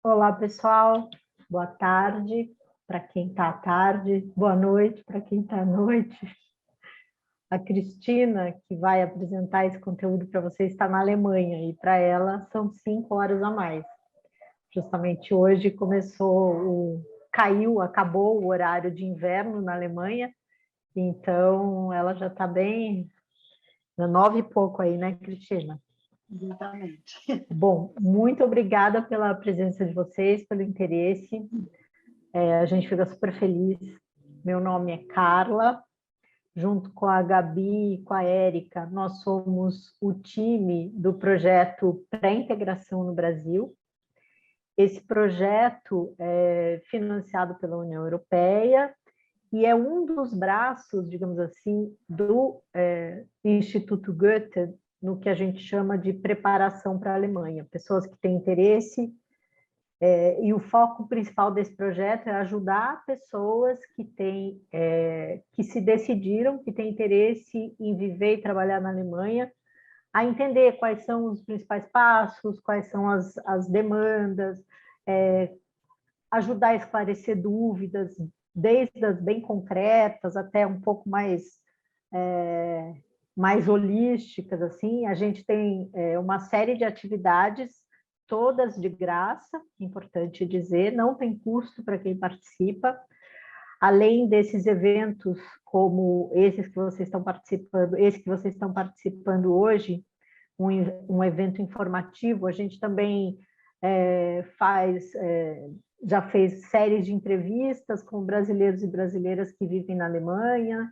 Olá, pessoal. Boa tarde para quem está à tarde, boa noite para quem está à noite. A Cristina, que vai apresentar esse conteúdo para vocês, está na Alemanha e para ela são 5 horas a mais. Justamente hoje acabou o horário de inverno na Alemanha, então ela já está bem, 9 e pouco aí, né, Cristina? Exatamente. Bom, muito obrigada pela presença de vocês, pelo interesse. A gente fica super feliz. Meu nome é Carla, junto com a Gabi e com a Érica, nós somos o time do projeto Pré-Integração no Brasil. Esse projeto é financiado pela União Europeia e é um dos braços, digamos assim, do Instituto Goethe, no que a gente chama de preparação para a Alemanha. Pessoas que têm interesse. E o foco principal desse projeto é ajudar pessoas que se decidiram, que têm interesse em viver e trabalhar na Alemanha, a entender quais são os principais passos, quais são as demandas, ajudar a esclarecer dúvidas, desde as bem concretas até um pouco mais holísticas. Assim. A gente tem uma série de atividades, todas de graça, importante dizer, não tem custo para quem participa. Além desses eventos como esse que vocês estão participando hoje, um evento informativo, a gente também já fez séries de entrevistas com brasileiros e brasileiras que vivem na Alemanha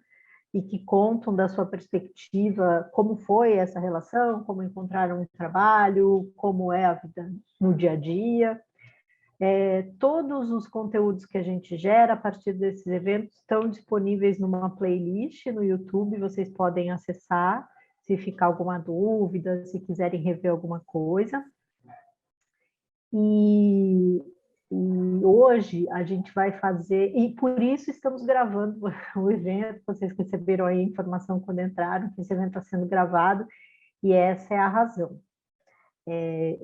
e que contam da sua perspectiva como foi essa relação, como encontraram um trabalho, como é a vida no dia a dia. Todos os conteúdos que a gente gera a partir desses eventos estão disponíveis numa playlist no YouTube, vocês podem acessar se ficar alguma dúvida, se quiserem rever alguma coisa. E hoje a gente vai fazer, e por isso estamos gravando o evento, vocês receberam aí a informação quando entraram, que esse evento está sendo gravado, e essa é a razão.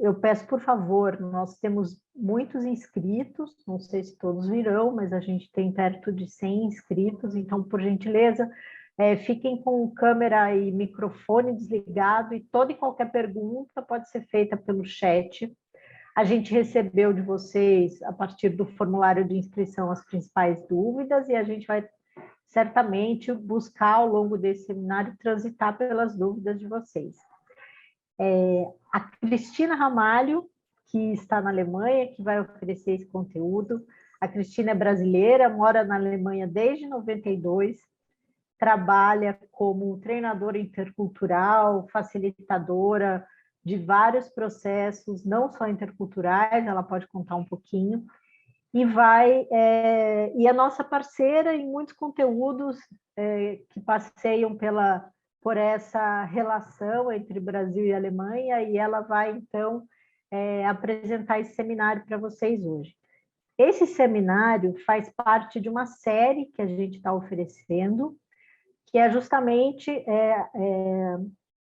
Eu peço, por favor, nós temos muitos inscritos, não sei se todos virão, mas a gente tem perto de 100 inscritos, então, por gentileza, fiquem com câmera e microfone desligado, e toda e qualquer pergunta pode ser feita pelo chat. A gente recebeu de vocês, a partir do formulário de inscrição, as principais dúvidas, e a gente vai certamente buscar, ao longo desse seminário, transitar pelas dúvidas de vocês. A Cristina Ramalho, que está na Alemanha, que vai oferecer esse conteúdo. A Cristina é brasileira, mora na Alemanha desde 92, trabalha como treinadora intercultural, facilitadora de vários processos, não só interculturais, ela pode contar um pouquinho, e e é nossa parceira em muitos conteúdos que passeiam por essa relação entre Brasil e Alemanha, e ela vai, então, apresentar esse seminário para vocês hoje. Esse seminário faz parte de uma série que a gente está oferecendo, que é justamente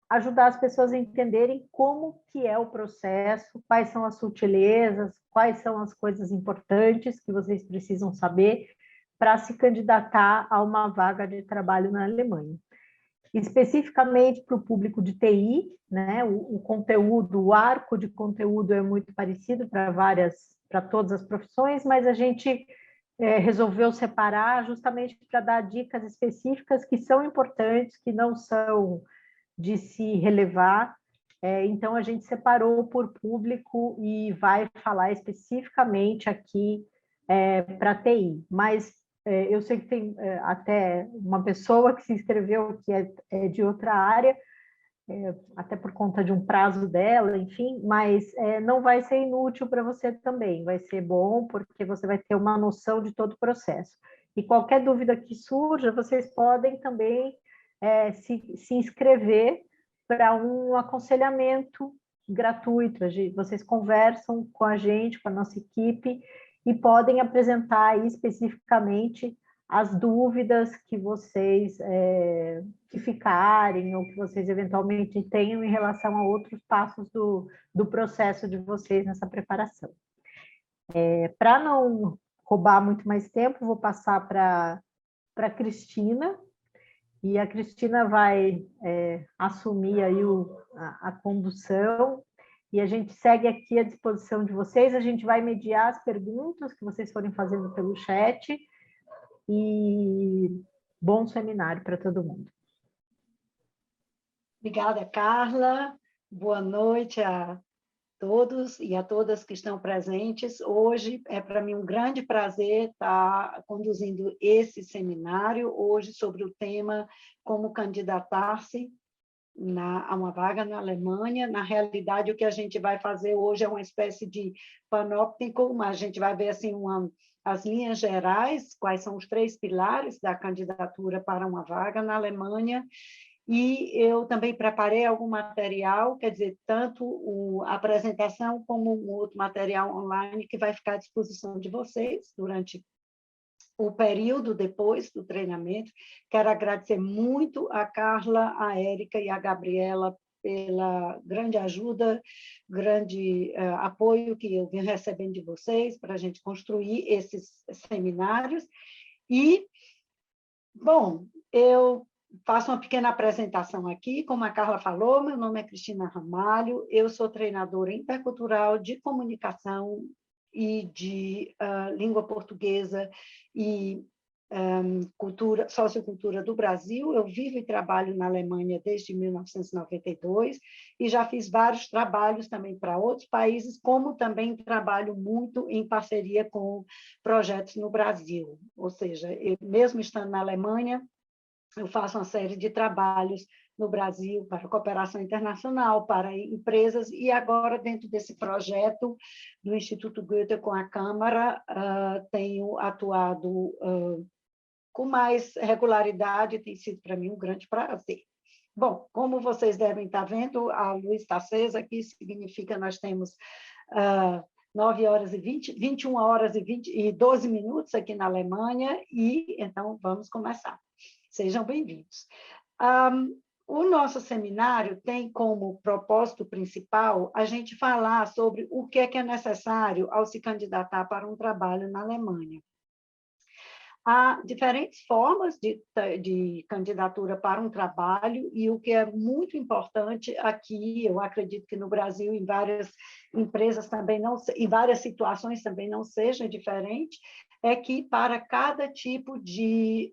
ajudar as pessoas a entenderem como que é o processo, quais são as sutilezas, quais são as coisas importantes que vocês precisam saber para se candidatar a uma vaga de trabalho na Alemanha. Especificamente para o público de TI, né? O conteúdo, o arco de conteúdo é muito parecido para todas as profissões, mas a gente resolveu separar justamente para dar dicas específicas que são importantes, que não são de se relevar. Então, a gente separou por público e vai falar especificamente aqui para TI. Mas eu sei que tem até uma pessoa que se inscreveu que é de outra área, até por conta de um prazo dela, enfim, mas não vai ser inútil para você também, vai ser bom porque você vai ter uma noção de todo o processo. E qualquer dúvida que surja, vocês podem também se inscrever para um aconselhamento gratuito. Vocês conversam com a gente, com a nossa equipe, e podem apresentar aí especificamente as dúvidas que vocês que ficarem ou que vocês eventualmente tenham em relação a outros passos do processo de vocês nessa preparação. Para não roubar muito mais tempo, vou passar para a Cristina, e a Cristina vai assumir aí a condução, e a gente segue aqui à disposição de vocês, a gente vai mediar as perguntas que vocês forem fazendo pelo chat, e bom seminário para todo mundo. Obrigada, Carla. Boa noite a todos e a todas que estão presentes. Hoje é para mim um grande prazer estar conduzindo esse seminário, hoje sobre o tema como candidatar-se a uma vaga na Alemanha. Na realidade, o que a gente vai fazer hoje é uma espécie de panóptico, mas a gente vai ver assim, as linhas gerais, quais são os 3 pilares da candidatura para uma vaga na Alemanha. E eu também preparei algum material, quer dizer, tanto a apresentação como um outro material online que vai ficar à disposição de vocês durante o período depois do treinamento. Quero agradecer muito a Carla, a Érica e a Gabriela pela grande ajuda, grande apoio que eu venho recebendo de vocês para a gente construir esses seminários. E, bom, eu faço uma pequena apresentação aqui. Como a Carla falou, meu nome é Cristina Ramalho, eu sou treinadora intercultural de comunicação e de língua portuguesa e sociocultura do Brasil. Eu vivo e trabalho na Alemanha desde 1992 e já fiz vários trabalhos também para outros países, como também trabalho muito em parceria com projetos no Brasil. Ou seja, eu, mesmo estando na Alemanha, eu faço uma série de trabalhos no Brasil para cooperação internacional, para empresas, e agora, dentro desse projeto do Instituto Goethe com a Câmara, tenho atuado com mais regularidade, tem sido para mim um grande prazer. Bom, como vocês devem estar vendo, a luz está acesa, aqui significa que nós temos 21 horas e 12 minutos aqui na Alemanha, e então vamos começar. Sejam bem-vindos. O nosso seminário tem como propósito principal a gente falar sobre o que é necessário ao se candidatar para um trabalho na Alemanha. Há diferentes formas de candidatura para um trabalho, e o que é muito importante aqui, eu acredito que no Brasil, em várias empresas também não, em várias situações também não seja diferente, é que para cada tipo de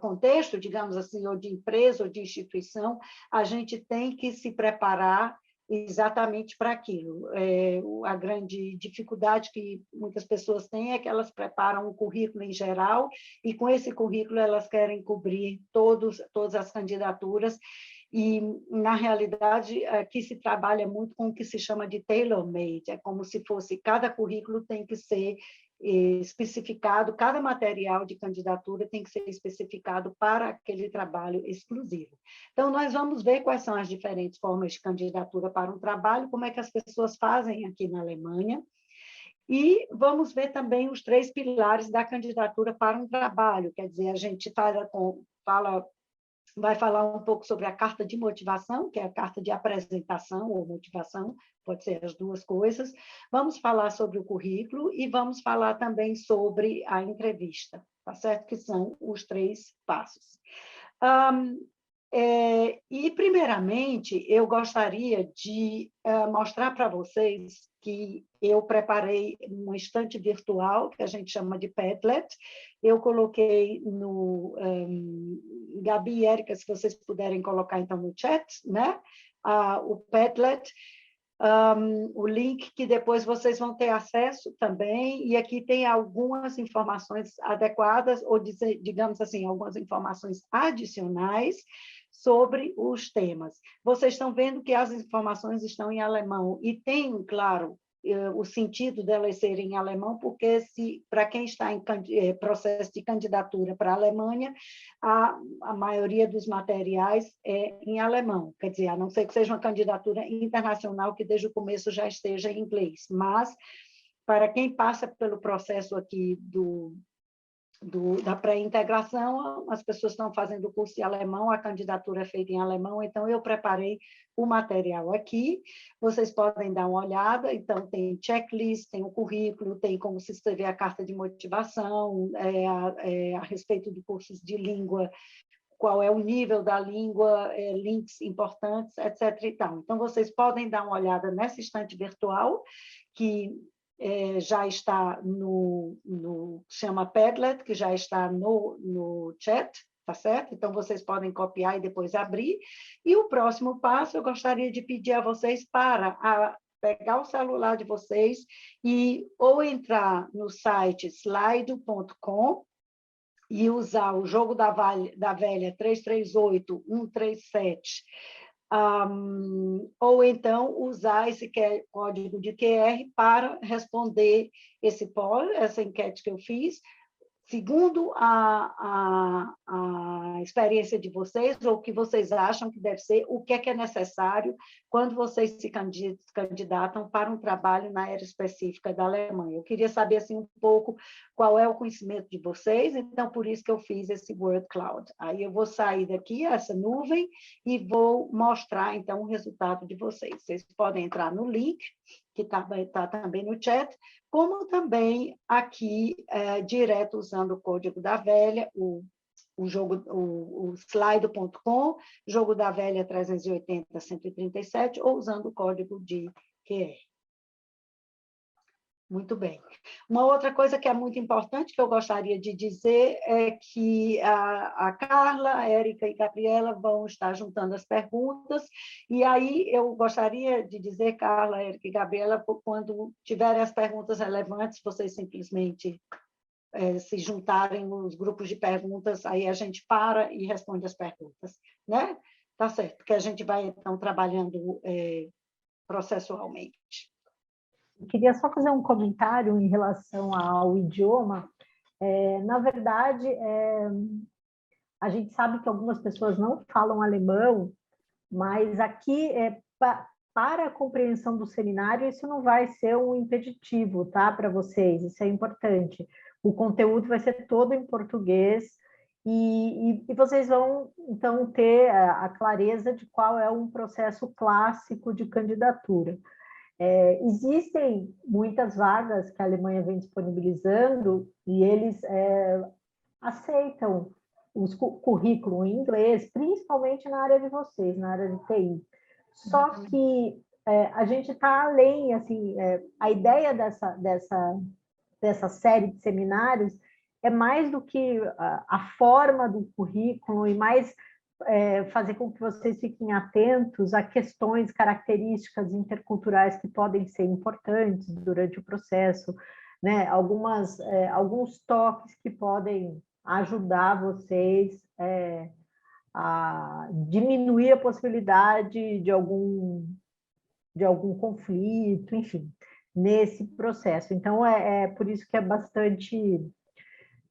contexto, digamos assim, ou de empresa ou de instituição, a gente tem que se preparar exatamente para aquilo. A grande dificuldade que muitas pessoas têm é que elas preparam um currículo em geral e, com esse currículo, elas querem cobrir todas as candidaturas, e, na realidade, aqui se trabalha muito com o que se chama de tailor-made, é como se fosse, cada currículo tem que ser especificado, cada material de candidatura tem que ser especificado para aquele trabalho exclusivo. Então, nós vamos ver quais são as diferentes formas de candidatura para um trabalho, como é que as pessoas fazem aqui na Alemanha, e vamos ver também os 3 pilares da candidatura para um trabalho, quer dizer, a gente vai falar um pouco sobre a carta de motivação, que é a carta de apresentação ou motivação, pode ser as duas coisas. Vamos falar sobre o currículo e vamos falar também sobre a entrevista, tá certo? Que são os 3 passos. E, primeiramente, eu gostaria de mostrar para vocês que eu preparei uma estante virtual, que a gente chama de Padlet. Eu coloquei no... Gabi e Érica, se vocês puderem colocar, então, no chat, né? O Padlet, o link que depois vocês vão ter acesso também, e aqui tem algumas informações adequadas, ou, digamos assim, algumas informações adicionais sobre os temas. Vocês estão vendo que as informações estão em alemão, e tem, claro, o sentido delas serem em alemão, porque para quem está em processo de candidatura para a Alemanha, a maioria dos materiais é em alemão, quer dizer, a não ser que seja uma candidatura internacional que desde o começo já esteja em inglês, mas para quem passa pelo processo aqui da pré-integração, as pessoas estão fazendo o curso de alemão, a candidatura é feita em alemão, então eu preparei o material aqui, vocês podem dar uma olhada, então tem checklist, tem o currículo, tem como se escrever a carta de motivação, a respeito de cursos de língua, qual é o nível da língua, links importantes, etc. E tal. Então, vocês podem dar uma olhada nessa estante virtual, que já está chama Padlet, que já está no chat, tá certo? Então, vocês podem copiar e depois abrir. E o próximo passo, eu gostaria de pedir a vocês para pegar o celular de vocês e ou entrar no site slido.com e usar o jogo da velha 338137, ou então usar esse código de QR para responder esse poll, essa enquete que eu fiz, segundo a experiência de vocês, ou o que vocês acham que deve ser, o que é necessário quando vocês se candidatam para um trabalho na área específica da Alemanha. Eu queria saber assim, um pouco qual é o conhecimento de vocês, então por isso que eu fiz esse Word Cloud. Aí eu vou sair daqui, essa nuvem, e vou mostrar então o resultado de vocês. Vocês podem entrar no link, que está também no chat, como também aqui, direto usando o código da velha, o slido.com, jogo da velha 380-137, ou usando o código de QR. Muito bem. Uma outra coisa que é muito importante, que eu gostaria de dizer, é que a Carla, a Érica e a Gabriela vão estar juntando as perguntas, e aí eu gostaria de dizer, Carla, Érica e Gabriela, quando tiverem as perguntas relevantes, vocês simplesmente se juntarem os grupos de perguntas, aí a gente para e responde as perguntas, né? Tá certo, que a gente vai, então, trabalhando processualmente. Eu queria só fazer um comentário em relação ao idioma. Na verdade, a gente sabe que algumas pessoas não falam alemão, mas aqui, para a compreensão do seminário, isso não vai ser um impeditivo, tá, para vocês, isso é importante. O conteúdo vai ser todo em português, e vocês vão, então, ter a clareza de qual é um processo clássico de candidatura. Existem muitas vagas que a Alemanha vem disponibilizando e eles aceitam os currículo em inglês, principalmente na área de vocês, na área de TI. Só que a gente está além, assim, a ideia dessa série de seminários é mais do que a forma do currículo e mais fazer com que vocês fiquem atentos a questões, características interculturais que podem ser importantes durante o processo, né? Alguns toques que podem ajudar vocês a diminuir a possibilidade de algum conflito, enfim, nesse processo. Então, é por isso que é bastante...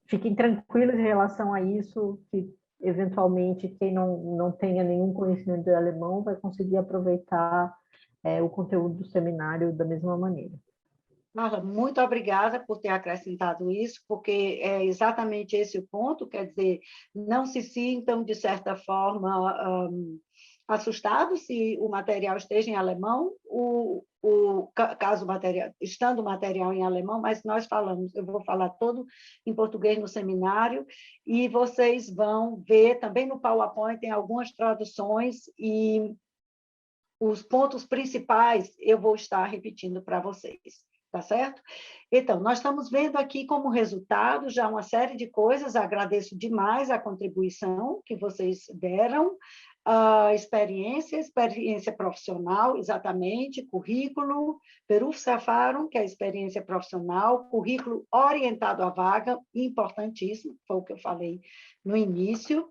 Fiquem tranquilos em relação a isso, que eventualmente quem não tenha nenhum conhecimento de alemão vai conseguir aproveitar o conteúdo do seminário da mesma maneira. Marla, muito obrigada por ter acrescentado isso, porque é exatamente esse o ponto, quer dizer, não se sintam, de certa forma, assustados se o material esteja em alemão, caso estando o material em alemão, mas nós falamos, eu vou falar todo em português no seminário, e vocês vão ver, também no PowerPoint tem algumas traduções, e os pontos principais eu vou estar repetindo para vocês. Tá certo? Então, nós estamos vendo aqui como resultado já uma série de coisas, agradeço demais a contribuição que vocês deram, a experiência profissional, exatamente, currículo, Berufserfahrung, que é a experiência profissional, currículo orientado à vaga, importantíssimo, foi o que eu falei no início,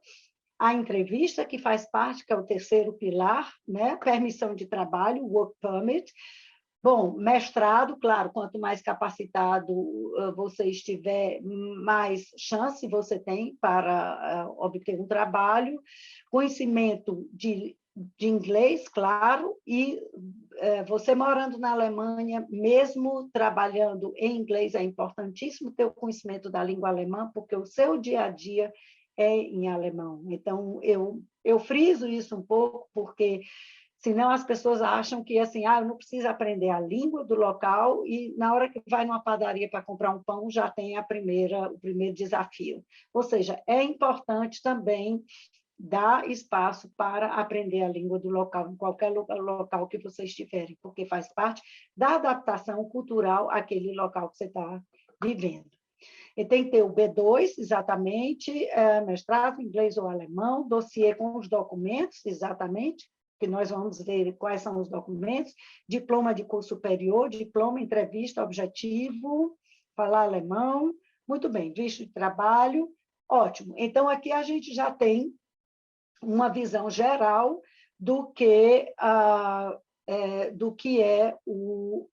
a entrevista, que faz parte, que é o terceiro pilar, né? Permissão de trabalho, work permit. Bom, mestrado, claro, quanto mais capacitado você estiver, mais chance você tem para obter um trabalho. Conhecimento de de inglês, claro, e você morando na Alemanha, mesmo trabalhando em inglês, é importantíssimo ter o conhecimento da língua alemã, porque o seu dia a dia é em alemão. Então, eu friso isso um pouco, porque senão as pessoas acham que assim, eu não preciso aprender a língua do local e na hora que vai numa padaria para comprar um pão já tem o primeiro desafio. Ou seja, é importante também dar espaço para aprender a língua do local, em qualquer local que vocês estiverem, porque faz parte da adaptação cultural àquele local que você está vivendo. E tem que ter o B2, exatamente, mestrado, inglês ou alemão, dossiê com os documentos, exatamente, que nós vamos ver quais são os documentos, diploma de curso superior, diploma, entrevista, objetivo, falar alemão, muito bem, visto de trabalho, ótimo. Então, aqui a gente já tem uma visão geral do que é o...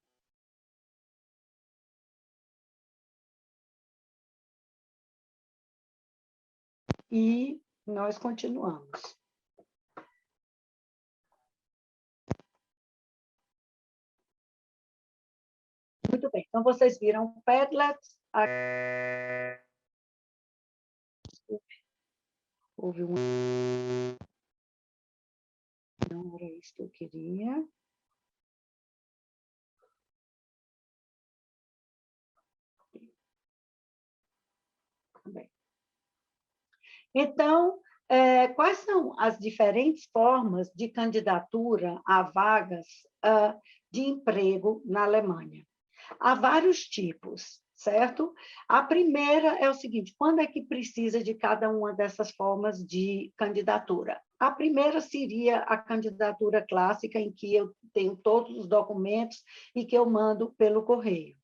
E nós continuamos. Muito bem, então vocês viram o Padlet. Houve um... Não era isso que eu queria. Bem. Então, quais são as diferentes formas de candidatura a vagas de emprego na Alemanha? Há vários tipos, certo? A primeira é o seguinte: quando é que precisa de cada uma dessas formas de candidatura? A primeira seria a candidatura clássica, em que eu tenho todos os documentos e que eu mando pelo correio.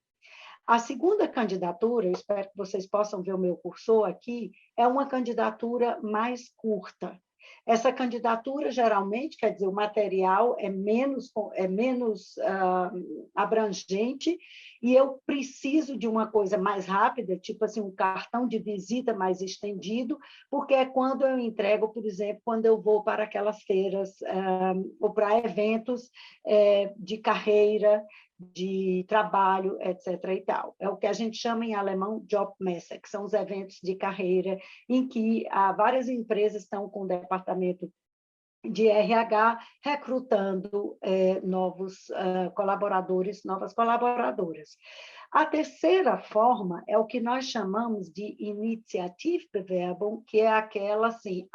A segunda candidatura, eu espero que vocês possam ver o meu cursor aqui, é uma candidatura mais curta. Essa candidatura, geralmente, quer dizer, o material é menos abrangente e eu preciso de uma coisa mais rápida, tipo assim, um cartão de visita mais estendido, porque é quando eu entrego, por exemplo, quando eu vou para aquelas feiras ou para eventos de carreira, de trabalho, etc. e tal. É o que a gente chama em alemão Jobmesse, que são os eventos de carreira em que várias empresas estão com o departamento de RH recrutando novos colaboradores, novas colaboradoras. A terceira forma é o que nós chamamos de Initiativbewerbung, que é aquela assim,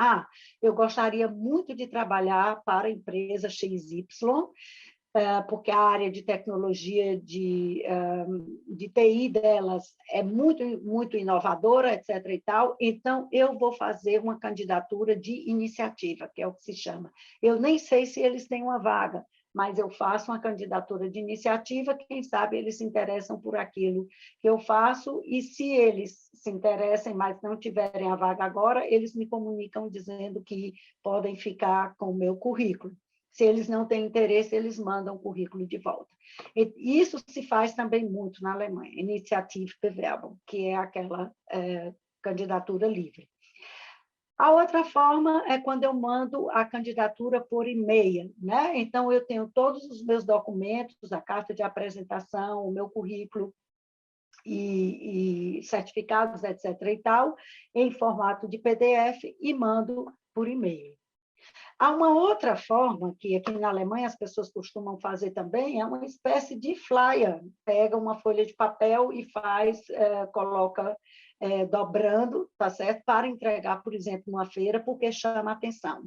eu gostaria muito de trabalhar para a empresa XY, porque a área de tecnologia de TI delas é muito, muito inovadora, etc. e tal, então eu vou fazer uma candidatura de iniciativa, que é o que se chama. Eu nem sei se eles têm uma vaga, mas eu faço uma candidatura de iniciativa, quem sabe eles se interessam por aquilo que eu faço, e se eles se interessem, mas não tiverem a vaga agora, eles me comunicam dizendo que podem ficar com o meu currículo. Se eles não têm interesse, eles mandam o currículo de volta. E isso se faz também muito na Alemanha, Initiativbewerbung, que é aquela candidatura livre. A outra forma é quando eu mando a candidatura por e-mail, né? Então, eu tenho todos os meus documentos, a carta de apresentação, o meu currículo e certificados, etc. e tal, em formato de PDF e mando por e-mail. Há uma outra forma, que aqui na Alemanha as pessoas costumam fazer também, é uma espécie de flyer. Pega uma folha de papel e coloca dobrando, tá certo? Para entregar, por exemplo, numa feira, porque chama atenção.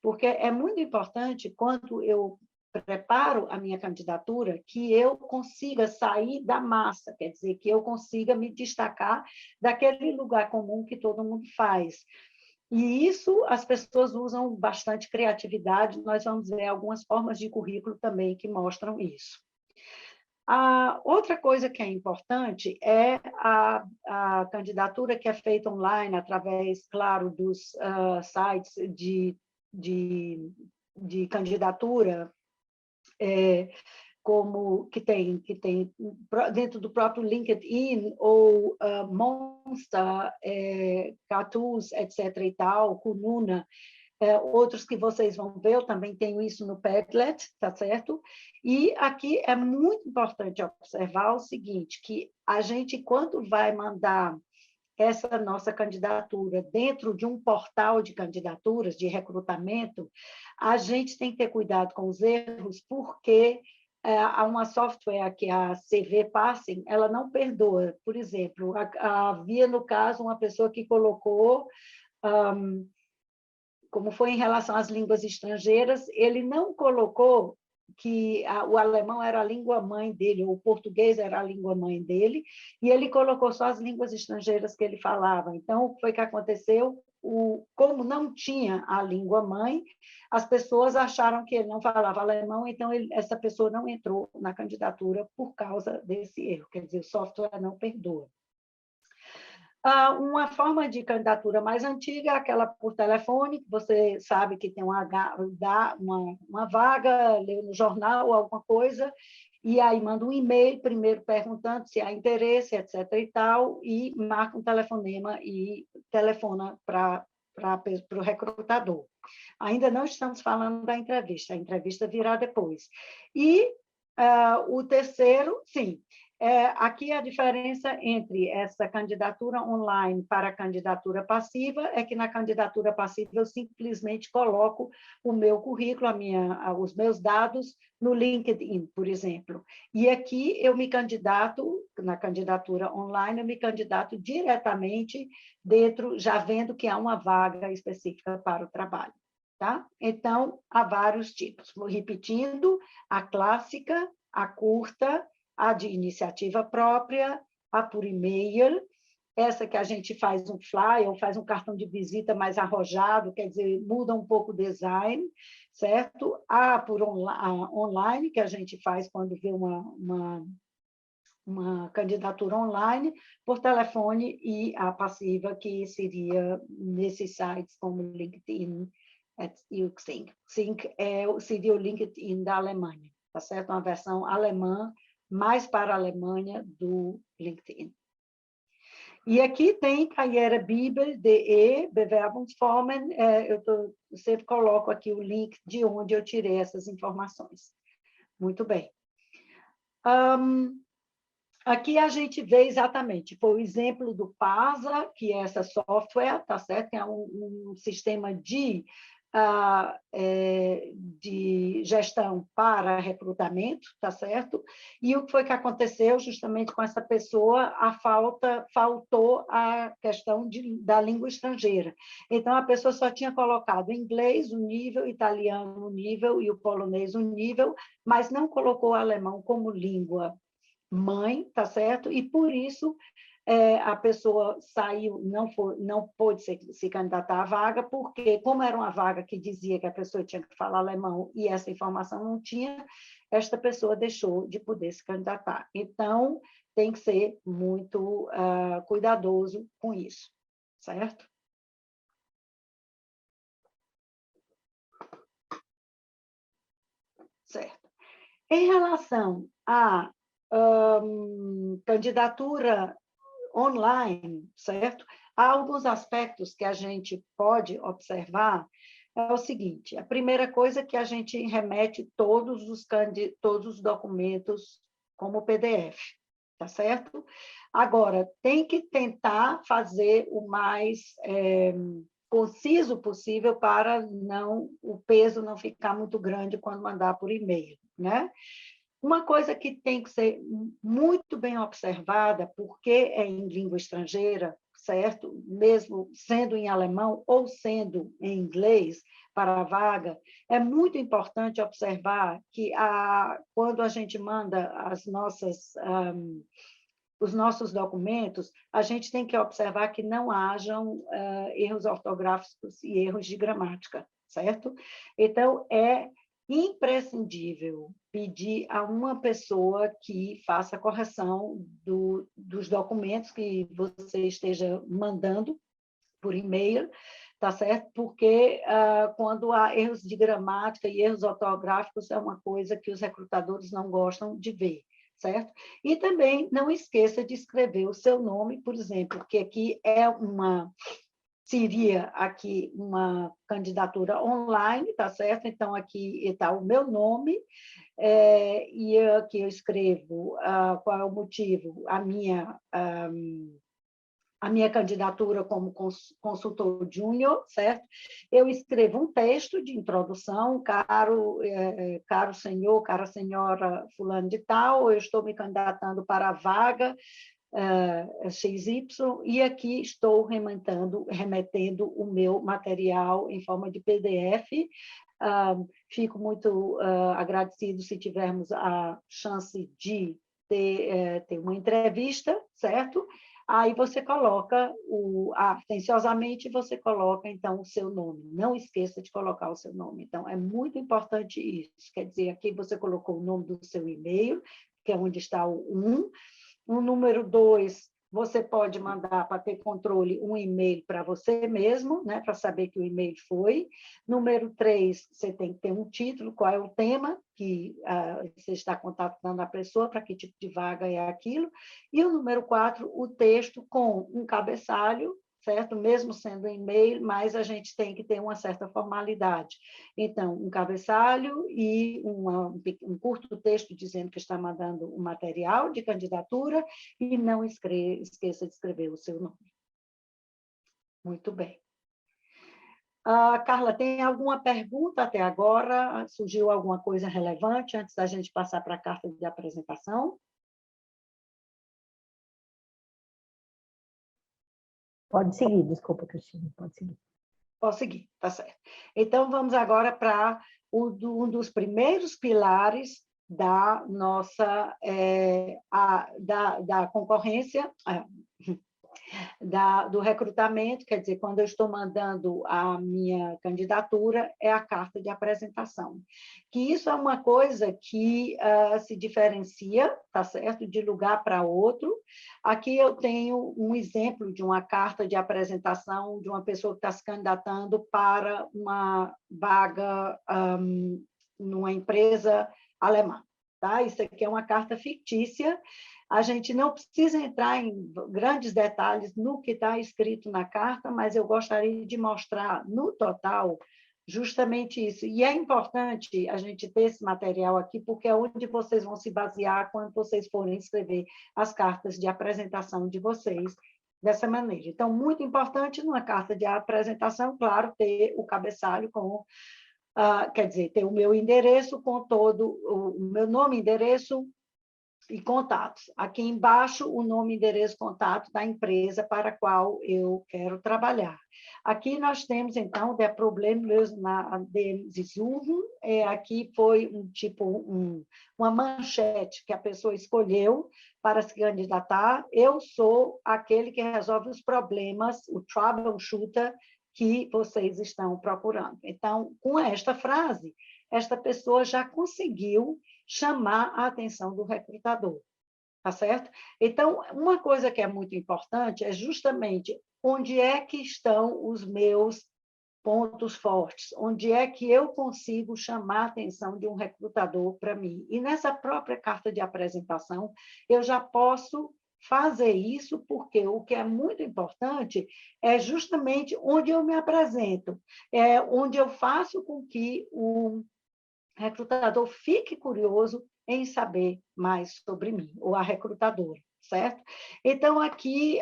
Porque é muito importante, quando eu preparo a minha candidatura, que eu consiga sair da massa, quer dizer, que eu consiga me destacar daquele lugar comum que todo mundo faz. E isso as pessoas usam bastante criatividade, nós vamos ver algumas formas de currículo também que mostram isso. A outra coisa que é importante é a candidatura que é feita online, através, claro, dos sites de candidatura, como que tem dentro do próprio LinkedIn ou Monster, Cartoons, etc. e tal, Kununa, outros que vocês vão ver, eu também tenho isso no Padlet, tá certo? E aqui é muito importante observar o seguinte, que a gente, quando vai mandar essa nossa candidatura dentro de um portal de candidaturas, de recrutamento, a gente tem que ter cuidado com os erros, porque há uma software que a CV Passing, ela não perdoa. Por exemplo, havia, no caso, uma pessoa que colocou, como foi em relação às línguas estrangeiras, ele não colocou que o alemão era a língua mãe dele, ou o português era a língua mãe dele, e ele colocou só as línguas estrangeiras que ele falava. Então, o que foi que aconteceu? Como não tinha a língua mãe, as pessoas acharam que ele não falava alemão, então essa pessoa não entrou na candidatura por causa desse erro. Quer dizer, o software não perdoa. Uma forma de candidatura mais antiga é aquela por telefone, que você sabe que tem uma vaga, leu no jornal ou alguma coisa, e aí manda um e-mail, primeiro perguntando se há interesse, etc. e tal, e marca um telefonema e telefona para o recrutador. Ainda não estamos falando da entrevista, a entrevista virá depois. E o terceiro, sim, aqui a diferença entre essa candidatura online para a candidatura passiva é que na candidatura passiva eu simplesmente coloco o meu currículo, os meus dados no LinkedIn, por exemplo. E aqui eu me candidato, na candidatura online, eu me candidato diretamente dentro, já vendo que há uma vaga específica para o trabalho. Tá? Então, há vários tipos. Vou repetindo, a clássica, a curta, a de iniciativa própria, a por e-mail, essa que a gente faz um flyer ou faz um cartão de visita mais arrojado, quer dizer, muda um pouco o design, certo? A por online, que a gente faz quando vê uma candidatura online, por telefone, e a passiva, que seria nesses sites como LinkedIn e o Xing. Xing seria o LinkedIn da Alemanha, tá certo? Uma versão alemã, mais para a Alemanha, do LinkedIn. E aqui tem karrierebibel.de, Bewerbungsformen, eu sempre coloco aqui o link de onde eu tirei essas informações. Muito bem. Aqui a gente vê exatamente, foi o exemplo do PASA, que é essa software, tá certo? Que é um sistema de gestão para recrutamento, tá certo? E o que foi que aconteceu justamente com essa pessoa? Faltou a questão da língua estrangeira. Então, a pessoa só tinha colocado inglês, um nível, italiano, um nível, e o polonês, um nível, mas não colocou o alemão como língua mãe, tá certo? E, por isso, a pessoa saiu, não pôde se candidatar à vaga, porque, como era uma vaga que dizia que a pessoa tinha que falar alemão e essa informação não tinha, esta pessoa deixou de poder se candidatar. Então, tem que ser muito cuidadoso com isso, certo? Certo. Em relação à candidatura online, certo? Há alguns aspectos que a gente pode observar. É o seguinte: a primeira coisa é que a gente remete todos os documentos como PDF, tá certo? Agora, tem que tentar fazer o mais conciso possível para o peso não ficar muito grande quando mandar por e-mail, né? Uma coisa que tem que ser muito bem observada, porque é em língua estrangeira, certo? Mesmo sendo em alemão ou sendo em inglês para a vaga, é muito importante observar que quando a gente manda os nossos documentos, a gente tem que observar que não hajam erros ortográficos e erros de gramática, certo? Então, é imprescindível pedir a uma pessoa que faça a correção dos documentos que você esteja mandando por e-mail, tá certo? Porque quando há erros de gramática e erros ortográficos, é uma coisa que os recrutadores não gostam de ver, certo? E também não esqueça de escrever o seu nome, por exemplo, que aqui é uma seria aqui uma candidatura online, tá certo? Então, aqui está o meu nome, e aqui eu escrevo qual é o motivo, a minha candidatura como consultor júnior, certo? Eu escrevo um texto de introdução, caro senhor, cara senhora fulano de tal, eu estou me candidatando para a vaga XY, e aqui estou remetendo o meu material em forma de PDF. Fico muito agradecido se tivermos a chance de ter uma entrevista, certo? Aí você coloca, atenciosamente você coloca, então, o seu nome. Não esqueça de colocar o seu nome. Então, é muito importante isso. Quer dizer, aqui você colocou o nome do seu e-mail, que é onde está o 1. O número 2, você pode mandar para ter controle um e-mail para você mesmo, né, para saber que o e-mail foi. Número 3, você tem que ter um título, qual é o tema que você está contatando a pessoa, para que tipo de vaga é aquilo. E o número 4, o texto com um cabeçalho, certo? Mesmo sendo e-mail, mas a gente tem que ter uma certa formalidade. Então, um cabeçalho e um curto texto dizendo que está mandando um material de candidatura, e não esqueça de escrever o seu nome. Muito bem. Carla, tem alguma pergunta até agora? Surgiu alguma coisa relevante antes da gente passar para a carta de apresentação? Pode seguir, desculpa, Cristina, pode seguir. Posso seguir, tá certo. Então, vamos agora para um dos primeiros pilares da nossa da concorrência, do recrutamento, quer dizer, quando eu estou mandando a minha candidatura, é a carta de apresentação. Que isso é uma coisa que se diferencia, tá certo, de lugar para outro. Aqui eu tenho um exemplo de uma carta de apresentação de uma pessoa que está se candidatando para uma vaga numa empresa alemã. Tá? Isso aqui é uma carta fictícia. A gente não precisa entrar em grandes detalhes no que está escrito na carta, mas eu gostaria de mostrar, no total, justamente isso. E é importante a gente ter esse material aqui, porque é onde vocês vão se basear quando vocês forem escrever as cartas de apresentação de vocês dessa maneira. Então, muito importante numa carta de apresentação, claro, ter o cabeçalho com... quer dizer, ter o meu endereço com todo o meu nome, endereço e contatos. Aqui embaixo, o nome, endereço, contato da empresa para a qual eu quero trabalhar. Aqui nós temos, então, der Problemlösen dem Sie suchen. Aqui foi uma manchete que a pessoa escolheu para se candidatar. Eu sou aquele que resolve os problemas, o troubleshooter, que vocês estão procurando. Então, com esta frase, esta pessoa já conseguiu chamar a atenção do recrutador, tá certo? Então, uma coisa que é muito importante é justamente onde é que estão os meus pontos fortes, onde é que eu consigo chamar a atenção de um recrutador para mim. E nessa própria carta de apresentação, eu já posso fazer isso, porque o que é muito importante é justamente onde eu me apresento, onde eu faço com que o recrutador fique curioso em saber mais sobre mim, ou a recrutadora, certo? Então, aqui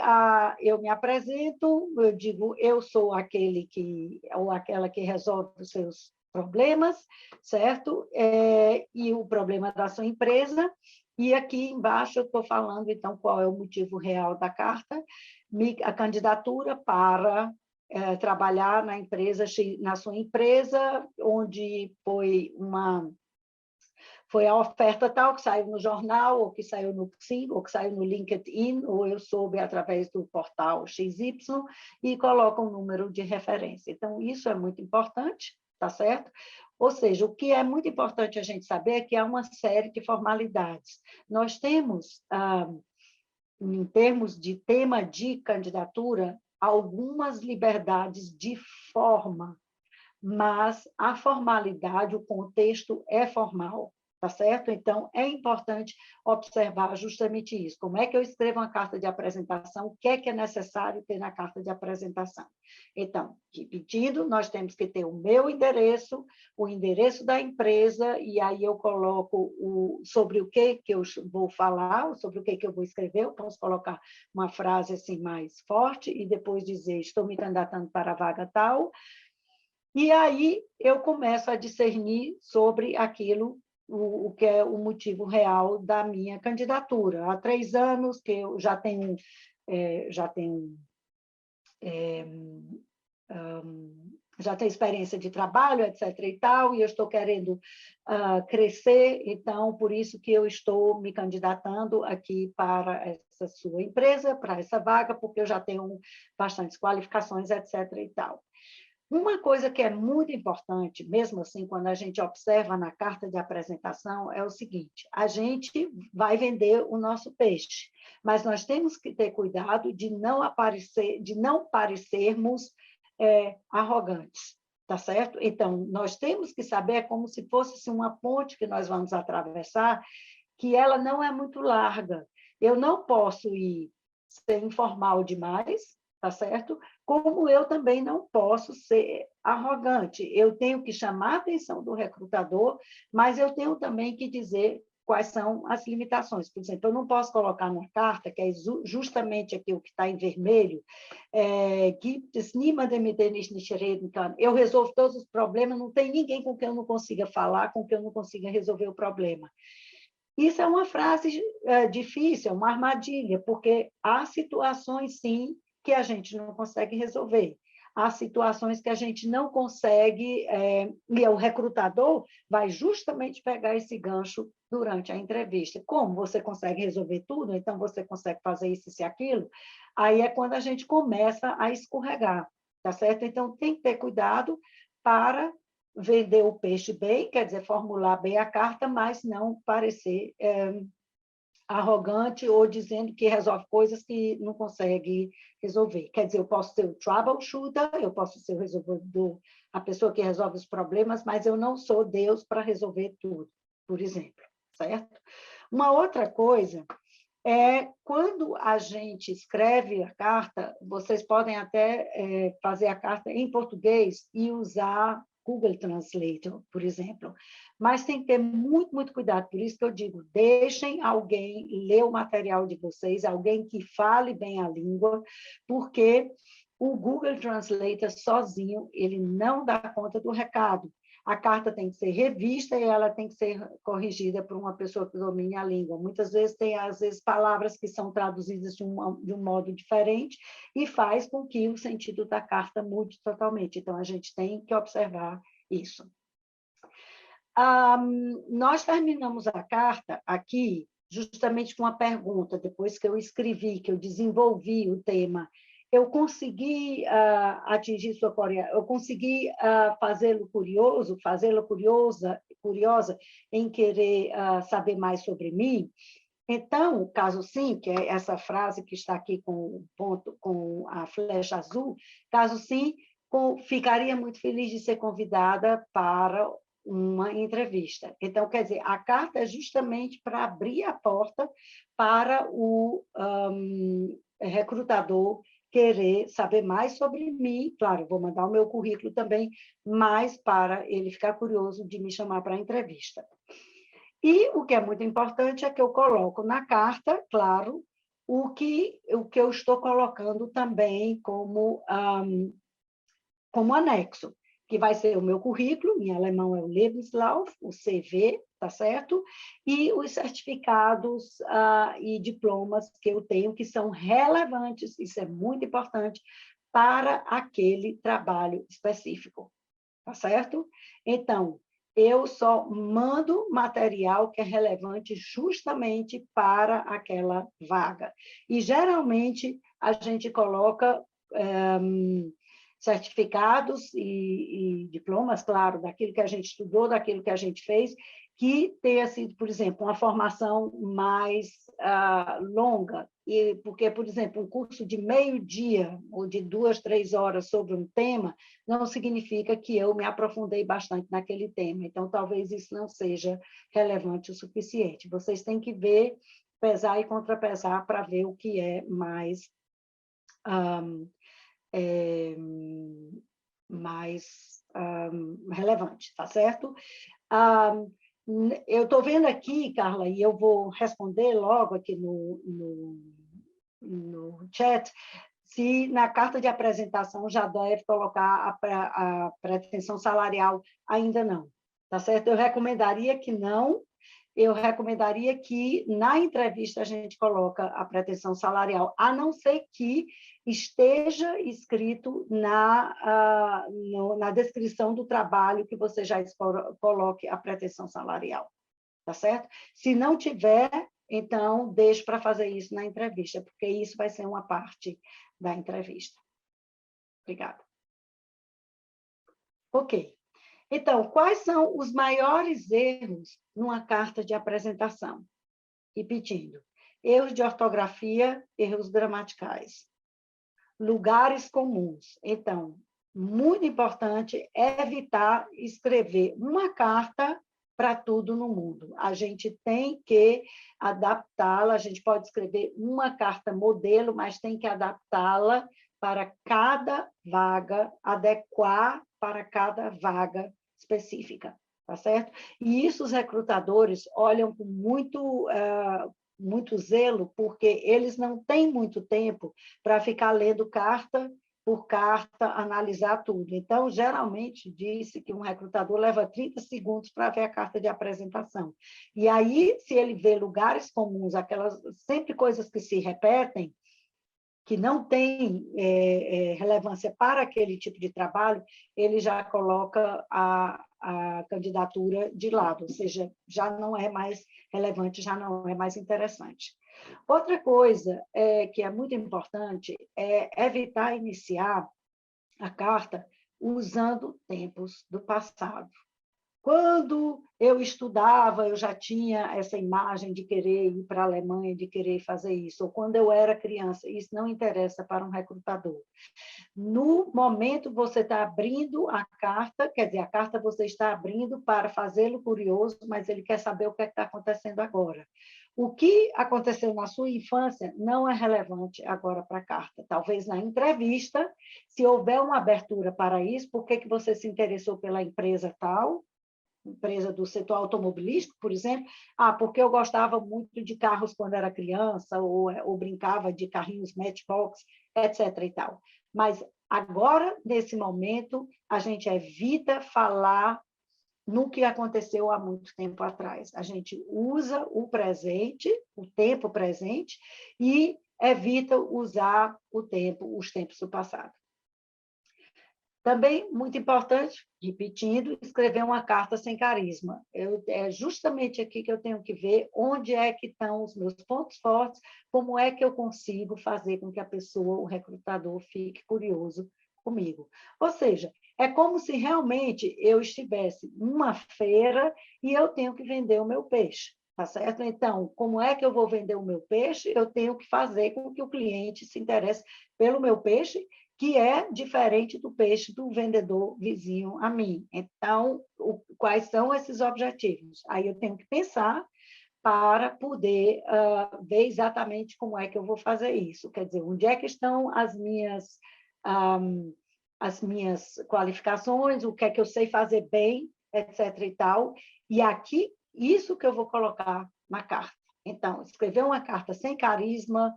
eu me apresento, eu digo, eu sou aquele ou aquela que resolve os seus problemas, certo? E o problema da sua empresa. E aqui embaixo eu estou falando, então, qual é o motivo real da carta, a candidatura para trabalhar na sua empresa, onde foi a oferta tal que saiu no jornal, ou que saiu no Xing, ou que saiu no LinkedIn, ou eu soube através do portal XY, e coloca um número de referência. Então, isso é muito importante, tá certo? Ou seja, o que é muito importante a gente saber é que há uma série de formalidades. Nós temos, em termos de tema de candidatura, algumas liberdades de forma, mas a formalidade, o contexto é formal, tá certo? Então, é importante observar justamente isso. Como é que eu escrevo uma carta de apresentação? O que é necessário ter na carta de apresentação? Então, repetindo, nós temos que ter o meu endereço, o endereço da empresa, e aí eu coloco sobre o que eu vou falar, sobre o que eu vou escrever. Eu posso colocar uma frase assim mais forte e depois dizer: estou me candidatando para a vaga tal. E aí eu começo a discernir sobre aquilo, o que é o motivo real da minha candidatura. Há 3 anos que eu já tenho experiência de trabalho, etc. e tal, e eu estou querendo crescer, então, por isso que eu estou me candidatando aqui para essa sua empresa, para essa vaga, porque eu já tenho bastantes qualificações, etc. e tal. Uma coisa que é muito importante, mesmo assim, quando a gente observa na carta de apresentação, é o seguinte: a gente vai vender o nosso peixe, mas nós temos que ter cuidado de não parecermos arrogantes, tá certo? Então, nós temos que saber, como se fosse uma ponte que nós vamos atravessar, que ela não é muito larga. Eu não posso ser informal demais, tá certo? Como eu também não posso ser arrogante. Eu tenho que chamar a atenção do recrutador, mas eu tenho também que dizer quais são as limitações. Por exemplo, eu não posso colocar numa carta, que é justamente aquilo que está em vermelho, gibt es niemanden, mit dem ich nicht reden kann. Eu resolvo todos os problemas, não tem ninguém com quem eu não consiga falar, com quem eu não consiga resolver o problema. Isso é uma frase difícil, uma armadilha, porque há situações, sim, que a gente não consegue resolver. Há situações que a gente não consegue, e o recrutador vai justamente pegar esse gancho durante a entrevista. Como você consegue resolver tudo, então você consegue fazer isso e aquilo, aí é quando a gente começa a escorregar, tá certo? Então, tem que ter cuidado para vender o peixe bem, quer dizer, formular bem a carta, mas não parecer arrogante ou dizendo que resolve coisas que não consegue resolver. Quer dizer, eu posso ser o troubleshooter, eu posso ser o resolvedor, a pessoa que resolve os problemas, mas eu não sou Deus para resolver tudo, por exemplo, certo? Uma outra coisa é quando a gente escreve a carta, vocês podem até fazer a carta em português e usar Google Translator, por exemplo. Mas tem que ter muito, muito cuidado. Por isso que eu digo, deixem alguém ler o material de vocês, alguém que fale bem a língua, porque o Google Translator sozinho, ele não dá conta do recado. A carta tem que ser revista e ela tem que ser corrigida por uma pessoa que domine a língua. Muitas vezes tem, às vezes, palavras que são traduzidas de um modo diferente e faz com que o sentido da carta mude totalmente. Então, a gente tem que observar isso. Nós terminamos a carta aqui justamente com uma pergunta, depois que eu escrevi, que eu desenvolvi o tema. Eu consegui atingir sua curiosidade, eu consegui fazê-lo curioso, fazê-la curiosa em querer saber mais sobre mim. Então, caso sim, que é essa frase que está aqui com o ponto, com a flecha azul, caso sim, ficaria muito feliz de ser convidada para uma entrevista. Então, quer dizer, a carta é justamente para abrir a porta para o recrutador querer saber mais sobre mim. Claro, vou mandar o meu currículo também, mas para ele ficar curioso de me chamar para a entrevista. E o que é muito importante é que eu coloco na carta, claro, o que eu estou colocando também como anexo, que vai ser o meu currículo, em alemão é o Lebenslauf, o CV, tá certo? E os certificados e diplomas que eu tenho, que são relevantes, isso é muito importante, para aquele trabalho específico, tá certo? Então, eu só mando material que é relevante justamente para aquela vaga. E, geralmente, a gente coloca certificados e diplomas, claro, daquilo que a gente estudou, daquilo que a gente fez, que tenha sido, por exemplo, uma formação mais longa, porque, por exemplo, um curso de meio dia ou de 2, 3 horas sobre um tema não significa que eu me aprofundei bastante naquele tema, então talvez isso não seja relevante o suficiente. Vocês têm que ver, pesar e contrapesar para ver o que é mais relevante, tá certo? Eu estou vendo aqui, Carla, e eu vou responder logo aqui no chat, se na carta de apresentação já deve colocar a pretensão salarial, ainda não, tá certo? Eu recomendaria que não, eu recomendaria que na entrevista a gente coloca a pretensão salarial, a não ser que esteja escrito na descrição do trabalho que você já coloque a pretensão salarial, tá certo? Se não tiver, então deixe para fazer isso na entrevista, porque isso vai ser uma parte da entrevista. Obrigada. Ok. Então, quais são os maiores erros numa carta de apresentação? Repetindo, erros de ortografia, erros gramaticais. Lugares comuns. Então, muito importante evitar escrever uma carta para tudo no mundo. A gente tem que adaptá-la, a gente pode escrever uma carta modelo, mas tem que adaptá-la para cada vaga, adequar para cada vaga específica, tá certo? E isso os recrutadores olham com muito zelo, porque eles não têm muito tempo para ficar lendo carta por carta, analisar tudo. Então, geralmente, disse que um recrutador leva 30 segundos para ver a carta de apresentação. E aí, se ele vê lugares comuns, aquelas sempre coisas que se repetem, que não tem relevância para aquele tipo de trabalho, ele já coloca a candidatura de lado, ou seja, já não é mais relevante, já não é mais interessante. Outra coisa que é muito importante é evitar iniciar a carta usando tempos do passado. Quando eu estudava, eu já tinha essa imagem de querer ir para a Alemanha, de querer fazer isso, ou quando eu era criança, isso não interessa para um recrutador. No momento, você está abrindo a carta, quer dizer, a carta você está abrindo para fazê-lo curioso, mas ele quer saber o que está acontecendo agora. O que aconteceu na sua infância não é relevante agora para a carta. Talvez na entrevista, se houver uma abertura para isso, por que você se interessou pela empresa tal, empresa do setor automobilístico, por exemplo, porque eu gostava muito de carros quando era criança, ou brincava de carrinhos Matchbox, etc. e tal. Mas agora, nesse momento, a gente evita falar no que aconteceu há muito tempo atrás. A gente usa o presente, o tempo presente, e evita usar os tempos do passado. Também, muito importante, repetindo, escrever uma carta sem carisma. É justamente aqui que eu tenho que ver onde é que estão os meus pontos fortes, como é que eu consigo fazer com que a pessoa, o recrutador, fique curioso comigo. Ou seja, é como se realmente eu estivesse numa feira e eu tenho que vender o meu peixe, tá certo? Então, como é que eu vou vender o meu peixe? Eu tenho que fazer com que o cliente se interesse pelo meu peixe, que é diferente do peixe do vendedor vizinho a mim. Então, quais são esses objetivos? Aí eu tenho que pensar para poder ver exatamente como é que eu vou fazer isso. Quer dizer, onde é que estão as minhas qualificações, o que é que eu sei fazer bem, etc. e tal. E aqui, isso que eu vou colocar na carta. Então, escrever uma carta sem carisma,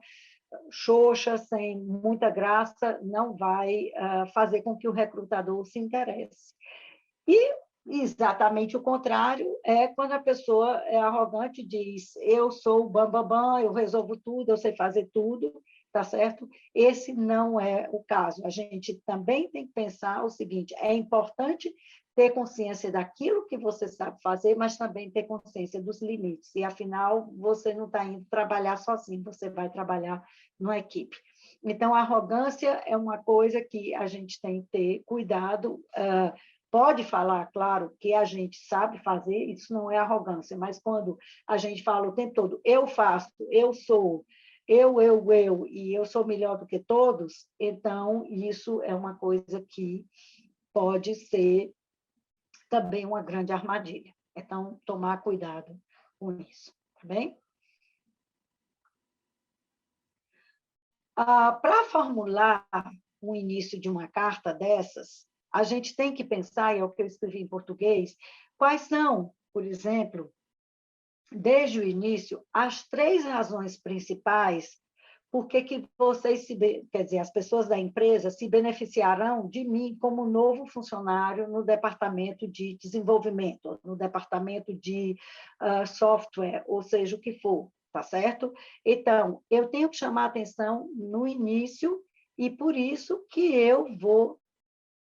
xoxa, sem muita graça, não vai fazer com que o recrutador se interesse. E exatamente o contrário é quando a pessoa é arrogante e diz: eu sou o bambambam, eu resolvo tudo, eu sei fazer tudo, tá certo? Esse não é o caso. A gente também tem que pensar o seguinte: é importante ter consciência daquilo que você sabe fazer, mas também ter consciência dos limites. E, afinal, você não está indo trabalhar sozinho, você vai trabalhar numa equipe. Então, a arrogância é uma coisa que a gente tem que ter cuidado. Pode falar, claro, que a gente sabe fazer, isso não é arrogância, mas quando a gente fala o tempo todo, eu faço, eu sou, e eu sou melhor do que todos, então isso é uma coisa que pode ser também uma grande armadilha. Então, tomar cuidado com isso, tá bem? Para formular o início de uma carta dessas, a gente tem que pensar, e é o que eu escrevi em português, quais são, por exemplo, desde o início, as 3 razões principais por que vocês, quer dizer, as pessoas da empresa se beneficiarão de mim como novo funcionário no departamento de desenvolvimento, no departamento de software, ou seja, o que for, tá certo? Então, eu tenho que chamar atenção no início e por isso que eu vou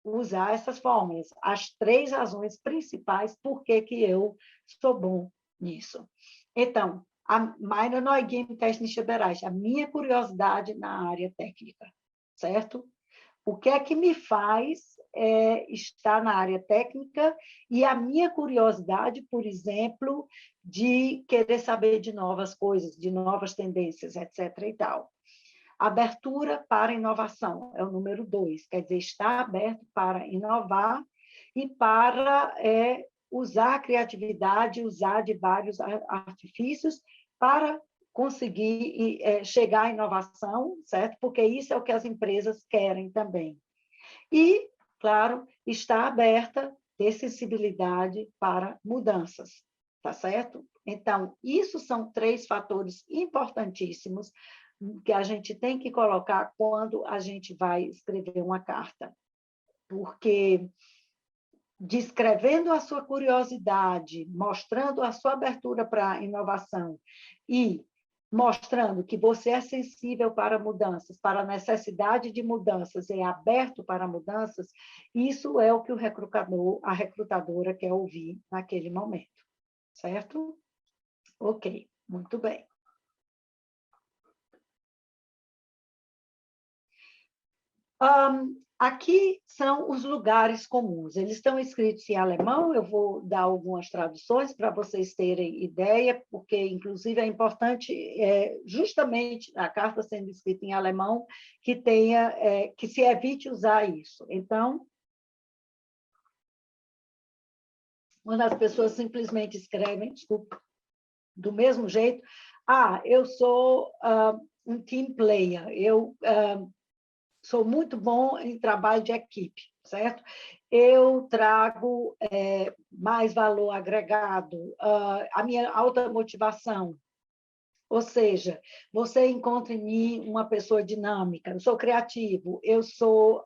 usar essas fórmulas, as 3 razões principais por que eu sou bom nisso. Então, meine Neugier im technischen Bereich, a minha curiosidade na área técnica, certo? O que é que me faz estar na área técnica e a minha curiosidade, por exemplo, de querer saber de novas coisas, de novas tendências, etc. e tal. Abertura para inovação é o número 2, quer dizer, estar aberto para inovar e para usar a criatividade, usar de vários artifícios para conseguir chegar à inovação, certo? Porque isso é o que as empresas querem também. E, claro, estar aberta, ter sensibilidade para mudanças, tá certo? Então, isso são 3 fatores importantíssimos que a gente tem que colocar quando a gente vai escrever uma carta. Porque descrevendo a sua curiosidade, mostrando a sua abertura para a inovação e mostrando que você é sensível para mudanças, para a necessidade de mudanças, é aberto para mudanças, isso é o que o recrutador, a recrutadora quer ouvir naquele momento, certo? Ok, muito bem. Aqui são os lugares comuns. Eles estão escritos em alemão, eu vou dar algumas traduções para vocês terem ideia, porque, inclusive, é importante, justamente a carta sendo escrita em alemão, que que se evite usar isso. Então, quando as pessoas simplesmente escrevem, desculpa, do mesmo jeito, eu sou um team player, eu sou muito bom em trabalho de equipe, certo? Eu trago mais valor agregado, a minha alta motivação. Ou seja, você encontra em mim uma pessoa dinâmica, eu sou criativo, eu sou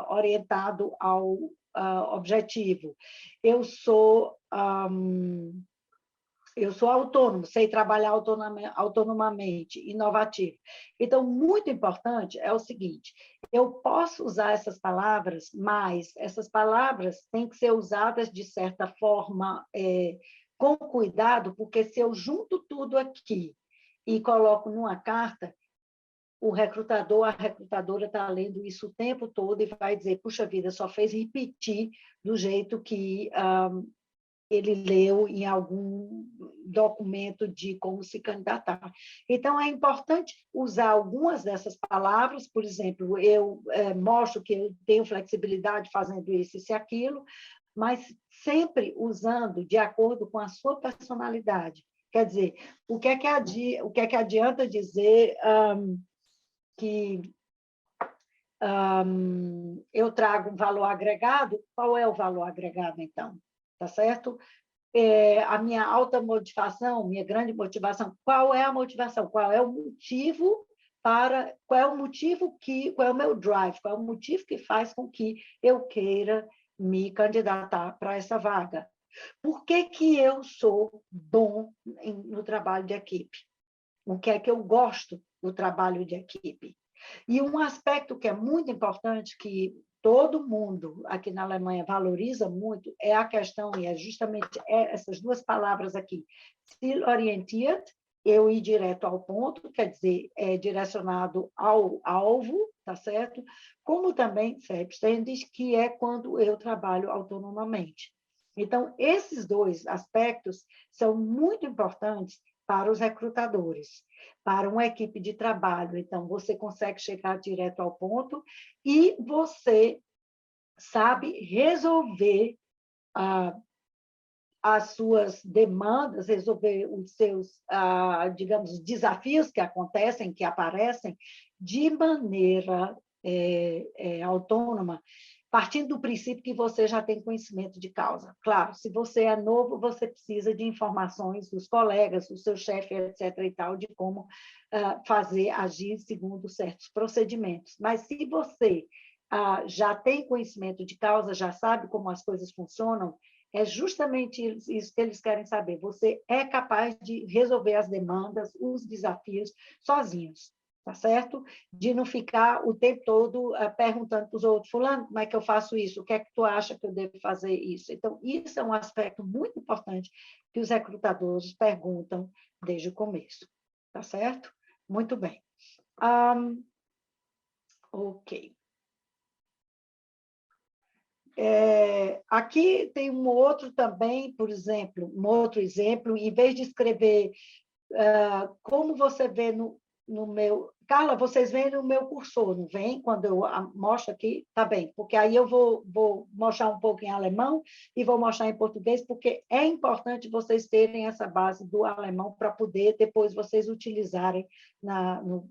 orientado ao objetivo, eu sou autônomo, sei trabalhar autonomamente, inovativo. Então, muito importante é o seguinte, eu posso usar essas palavras, mas essas palavras têm que ser usadas de certa forma, com cuidado, porque se eu junto tudo aqui e coloco numa carta, o recrutador, a recrutadora está lendo isso o tempo todo e vai dizer, puxa vida, só fez repetir do jeito que ele leu em algum documento de como se candidatar. Então, é importante usar algumas dessas palavras, por exemplo, eu mostro que eu tenho flexibilidade fazendo isso e aquilo, mas sempre usando de acordo com a sua personalidade. Quer dizer, o que é que adianta dizer que eu trago um valor agregado? Qual é o valor agregado, então? Tá certo? A minha alta motivação, minha grande motivação, qual é a motivação? Qual é o motivo qual é o meu drive, qual é o motivo que faz com que eu queira me candidatar para essa vaga? Por que eu sou bom no trabalho de equipe? O que é que eu gosto do trabalho de equipe? E um aspecto que é muito importante, que todo mundo aqui na Alemanha valoriza muito, é a questão, e é justamente essas 2 palavras aqui, zielorientiert eu ir direto ao ponto, quer dizer, é direcionado ao alvo, tá certo? Como também self-standing, que é quando eu trabalho autonomamente. Então, esses dois aspectos são muito importantes para os recrutadores, para uma equipe de trabalho. Então, você consegue chegar direto ao ponto e você sabe resolver as suas demandas, resolver os seus, digamos, desafios que acontecem, que aparecem, de maneira autônoma, partindo do princípio que você já tem conhecimento de causa. Claro, se você é novo, você precisa de informações dos colegas, do seu chefe, etc. e tal, de como fazer, agir segundo certos procedimentos. Mas se você já tem conhecimento de causa, já sabe como as coisas funcionam, é justamente isso que eles querem saber. Você é capaz de resolver as demandas, os desafios, sozinhos, tá certo? De não ficar o tempo todo perguntando para os outros, fulano, como é que eu faço isso? O que é que tu acha que eu devo fazer isso? Então, isso é um aspecto muito importante que os recrutadores perguntam desde o começo, tá certo? Muito bem. Ok. Aqui tem um outro também, por exemplo, um outro exemplo, em vez de escrever como você vê no meu... Carla, vocês veem no meu cursor, não vem? Quando eu mostro aqui, tá bem, porque aí eu vou mostrar um pouco em alemão e vou mostrar em português, porque é importante vocês terem essa base do alemão para poder depois vocês utilizarem no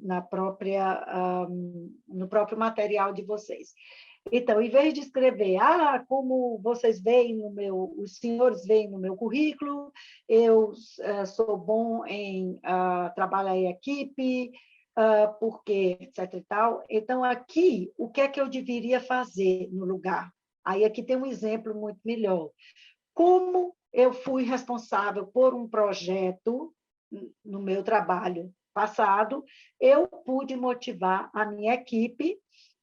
próprio material de vocês. Então, em vez de escrever, como vocês veem os senhores veem no meu currículo, eu sou bom em trabalhar em equipe, porque, etc. e tal. Então, aqui, o que é que eu deveria fazer no lugar? Aí, aqui tem um exemplo muito melhor. Como eu fui responsável por um projeto no meu trabalho passado, eu pude motivar a minha equipe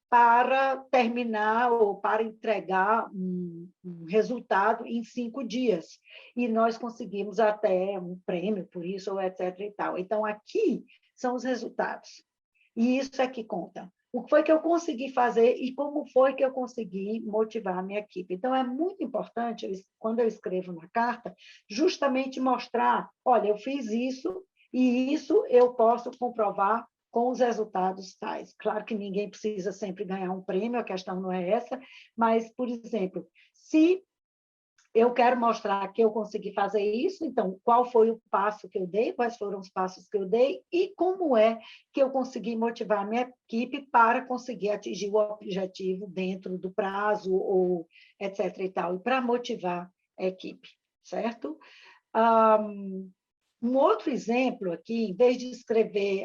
para terminar ou para entregar um resultado em 5 dias. E nós conseguimos até um prêmio por isso, ou etc. e tal. Então, aqui são os resultados. E isso é que conta. O que foi que eu consegui fazer e como foi que eu consegui motivar a minha equipe. Então, é muito importante, quando eu escrevo na carta, justamente mostrar, olha, eu fiz isso e isso eu posso comprovar com os resultados tais. Claro que ninguém precisa sempre ganhar um prêmio, a questão não é essa, mas, por exemplo, se eu quero mostrar que eu consegui fazer isso, então, qual foi o passo que eu dei, quais foram os passos que eu dei e como é que eu consegui motivar a minha equipe para conseguir atingir o objetivo dentro do prazo, ou etc. e tal, e para motivar a equipe, certo? Um outro exemplo aqui, em vez de escrever,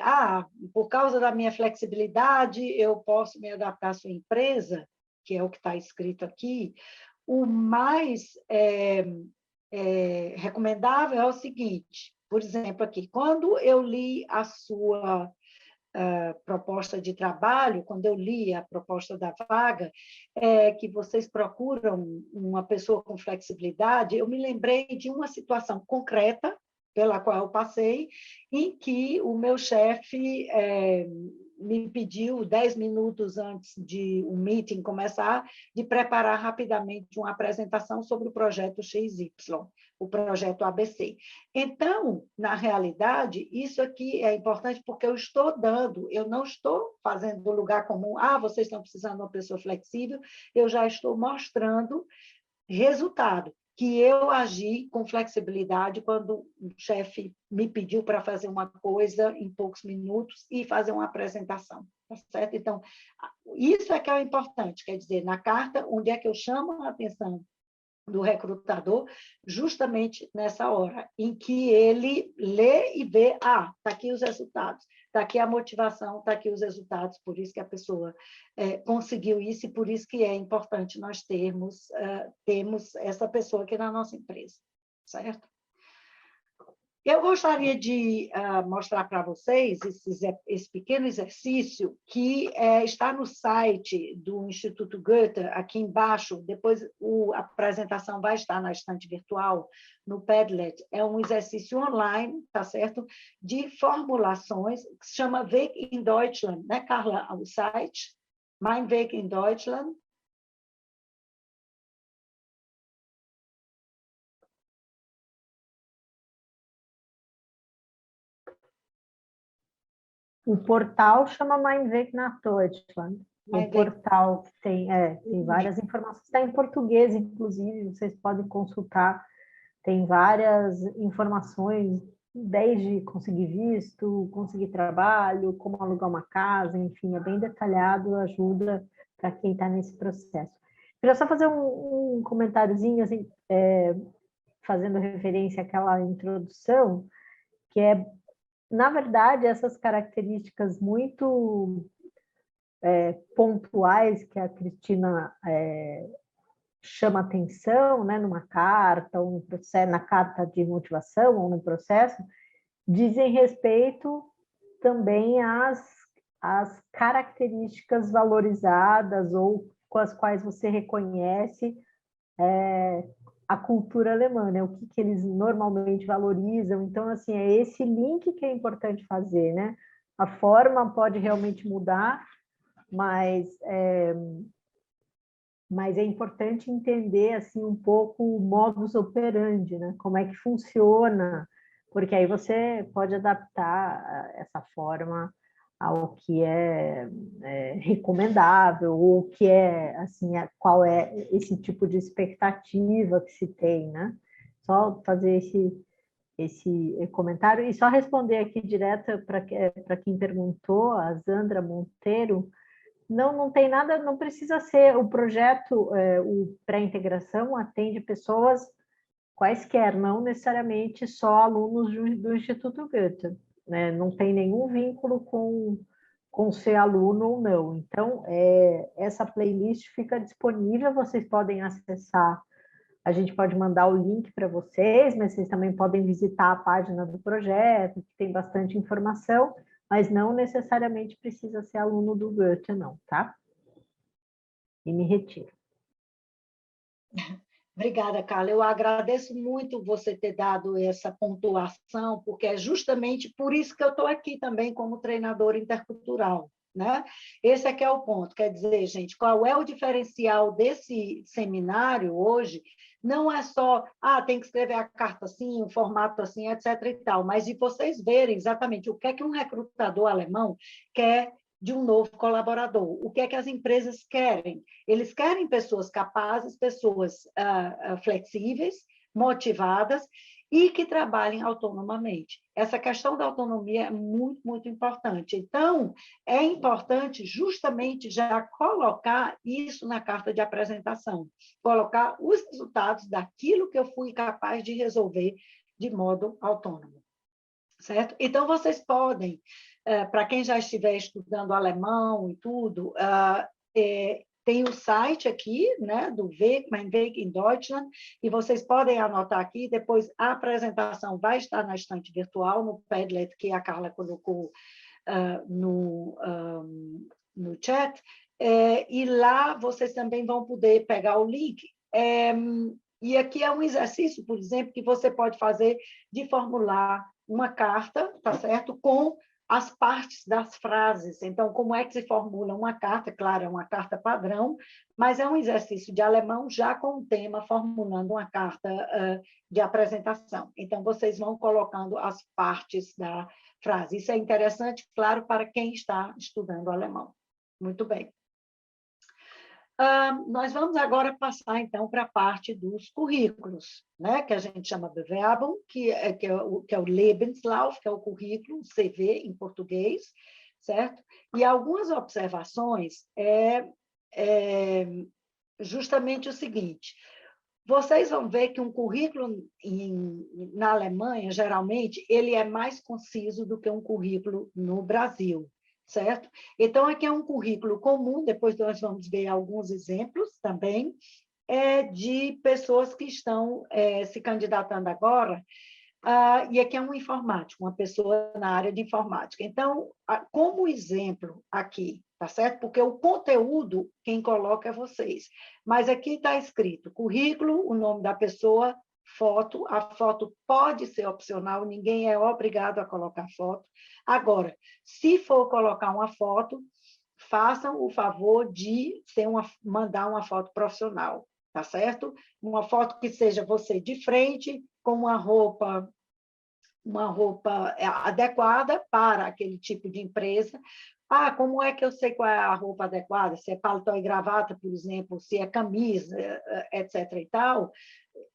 por causa da minha flexibilidade, eu posso me adaptar à sua empresa, que é o que está escrito aqui, o mais recomendável é o seguinte, por exemplo, aqui, quando eu li a sua proposta de trabalho, quando eu li a proposta da vaga, que vocês procuram uma pessoa com flexibilidade, eu me lembrei de uma situação concreta pela qual eu passei, em que o meu chefe me pediu 10 minutos antes de um meeting começar, de preparar rapidamente uma apresentação sobre o projeto XY, o projeto ABC. Então, na realidade, isso aqui é importante porque eu não estou fazendo do lugar comum, vocês estão precisando de uma pessoa flexível, eu já estou mostrando resultado, que eu agi com flexibilidade quando o chefe me pediu para fazer uma coisa em poucos minutos e fazer uma apresentação, tá certo? Então, isso é que é o importante, quer dizer, na carta, onde é que eu chamo a atenção do recrutador, justamente nessa hora, em que ele lê e vê, está aqui os resultados, está aqui a motivação, está aqui os resultados, por isso que a pessoa conseguiu isso e por isso que é importante nós termos essa pessoa aqui na nossa empresa, certo? Eu gostaria de mostrar para vocês esse pequeno exercício que está no site do Instituto Goethe, aqui embaixo. Depois a apresentação vai estar na estante virtual, no Padlet. É um exercício online, tá certo? De formulações, que se chama Weg in Deutschland, né, Carla? O site, Mein Weg in Deutschland. O portal chama Mein Weg nach Deutschland. O portal tem várias informações, está em português, inclusive, vocês podem consultar, tem várias informações, desde conseguir visto, conseguir trabalho, como alugar uma casa, enfim, é bem detalhado, ajuda para quem está nesse processo. Queria só fazer um comentáriozinho, assim, fazendo referência àquela introdução, que é, na verdade, essas características muito pontuais que a Cristina chama atenção, né, numa carta, ou no processo, na carta de motivação, ou no processo, dizem respeito também às características valorizadas ou com as quais você reconhece a cultura alemã, né? O que eles normalmente valorizam. Então, assim, é esse link que é importante fazer, né? A forma pode realmente mudar, mas é importante entender assim um pouco o modus operandi, né? Como é que funciona, porque aí você pode adaptar essa forma ao que é recomendável, ou que é assim, qual é esse tipo de expectativa que se tem, né? Só fazer esse comentário e só responder aqui direto para quem perguntou, a Zandra Monteiro. Não tem nada, não precisa ser o projeto, o pré-integração atende pessoas quaisquer, não necessariamente só alunos do Instituto Goethe, né? Não tem nenhum vínculo com ser aluno ou não. Então, essa playlist fica disponível, vocês podem acessar, a gente pode mandar o link para vocês, mas vocês também podem visitar a página do projeto, que tem bastante informação, mas não necessariamente precisa ser aluno do Goethe, não, tá? E me retiro. Obrigada, Carla. Eu agradeço muito você ter dado essa pontuação, porque é justamente por isso que eu estou aqui também como treinadora intercultural, né? Esse aqui é o ponto. Quer dizer, gente, qual é o diferencial desse seminário hoje? Não é só, tem que escrever a carta assim, o formato assim, etc. e tal, mas de vocês verem exatamente o que é que um recrutador alemão quer de um novo colaborador. O que é que as empresas querem? Eles querem pessoas capazes, pessoas flexíveis, motivadas e que trabalhem autonomamente. Essa questão da autonomia é muito, muito importante. Então, é importante justamente já colocar isso na carta de apresentação, colocar os resultados daquilo que eu fui capaz de resolver de modo autônomo. Certo? Então, vocês podem, para quem já estiver estudando alemão e tudo, tem o site aqui, né, do Mein Weg in Deutschland, e vocês podem anotar aqui, depois a apresentação vai estar na estante virtual, no Padlet que a Carla colocou no chat, e lá vocês também vão poder pegar o link. E aqui é um exercício, por exemplo, que você pode fazer de formular uma carta, tá certo? Com as partes das frases. Então, como é que se formula uma carta? Claro, é uma carta padrão, mas é um exercício de alemão já com o tema, formulando uma carta de apresentação. Então, vocês vão colocando as partes da frase. Isso é interessante, claro, para quem está estudando alemão. Muito bem. Nós vamos agora passar, então, para a parte dos currículos, né? Que a gente chama Bewerbung, que é o Lebenslauf, que é o currículo, CV em português, certo? E algumas observações justamente o seguinte: vocês vão ver que um currículo na Alemanha, geralmente, ele é mais conciso do que um currículo no Brasil. Certo? Então, aqui é um currículo comum, depois nós vamos ver alguns exemplos também, de pessoas que estão se candidatando agora E aqui é um informático, uma pessoa na área de informática. Então, como exemplo aqui, tá certo? Porque o conteúdo, quem coloca é vocês. Mas aqui está escrito currículo, o nome da pessoa, foto. A foto pode ser opcional, ninguém é obrigado a colocar foto. Agora, se for colocar uma foto, façam o favor de mandar uma foto profissional, tá certo? Uma foto que seja você de frente, com uma roupa adequada para aquele tipo de empresa. Como é que eu sei qual é a roupa adequada? Se é paletó e gravata, por exemplo, se é camisa, etc. e tal,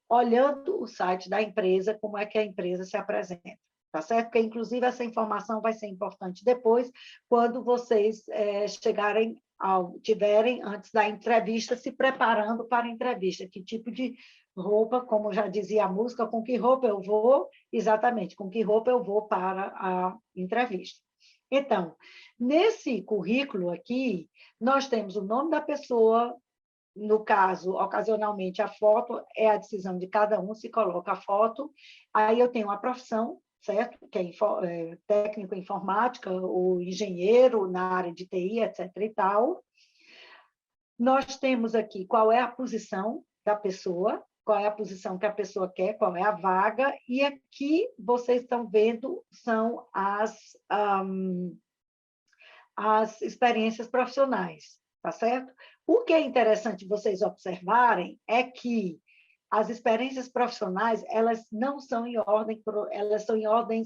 olhando o site da empresa, como é que a empresa se apresenta. Tá certo? Porque, inclusive, essa informação vai ser importante depois, quando vocês tiverem, antes da entrevista, se preparando para a entrevista. Que tipo de roupa, como já dizia a música, com que roupa eu vou, exatamente, com que roupa eu vou para a entrevista. Então, nesse currículo aqui, nós temos o nome da pessoa. No caso, ocasionalmente, a foto é a decisão de cada um, se coloca a foto. Aí eu tenho a profissão, certo? Que é técnico em informática, ou engenheiro na área de TI, etc. e tal. Nós temos aqui qual é a posição da pessoa, qual é a posição que a pessoa quer, qual é a vaga, e aqui vocês estão vendo são as experiências profissionais, tá certo? O que é interessante vocês observarem é que as experiências profissionais, elas não são em ordem, elas são em ordem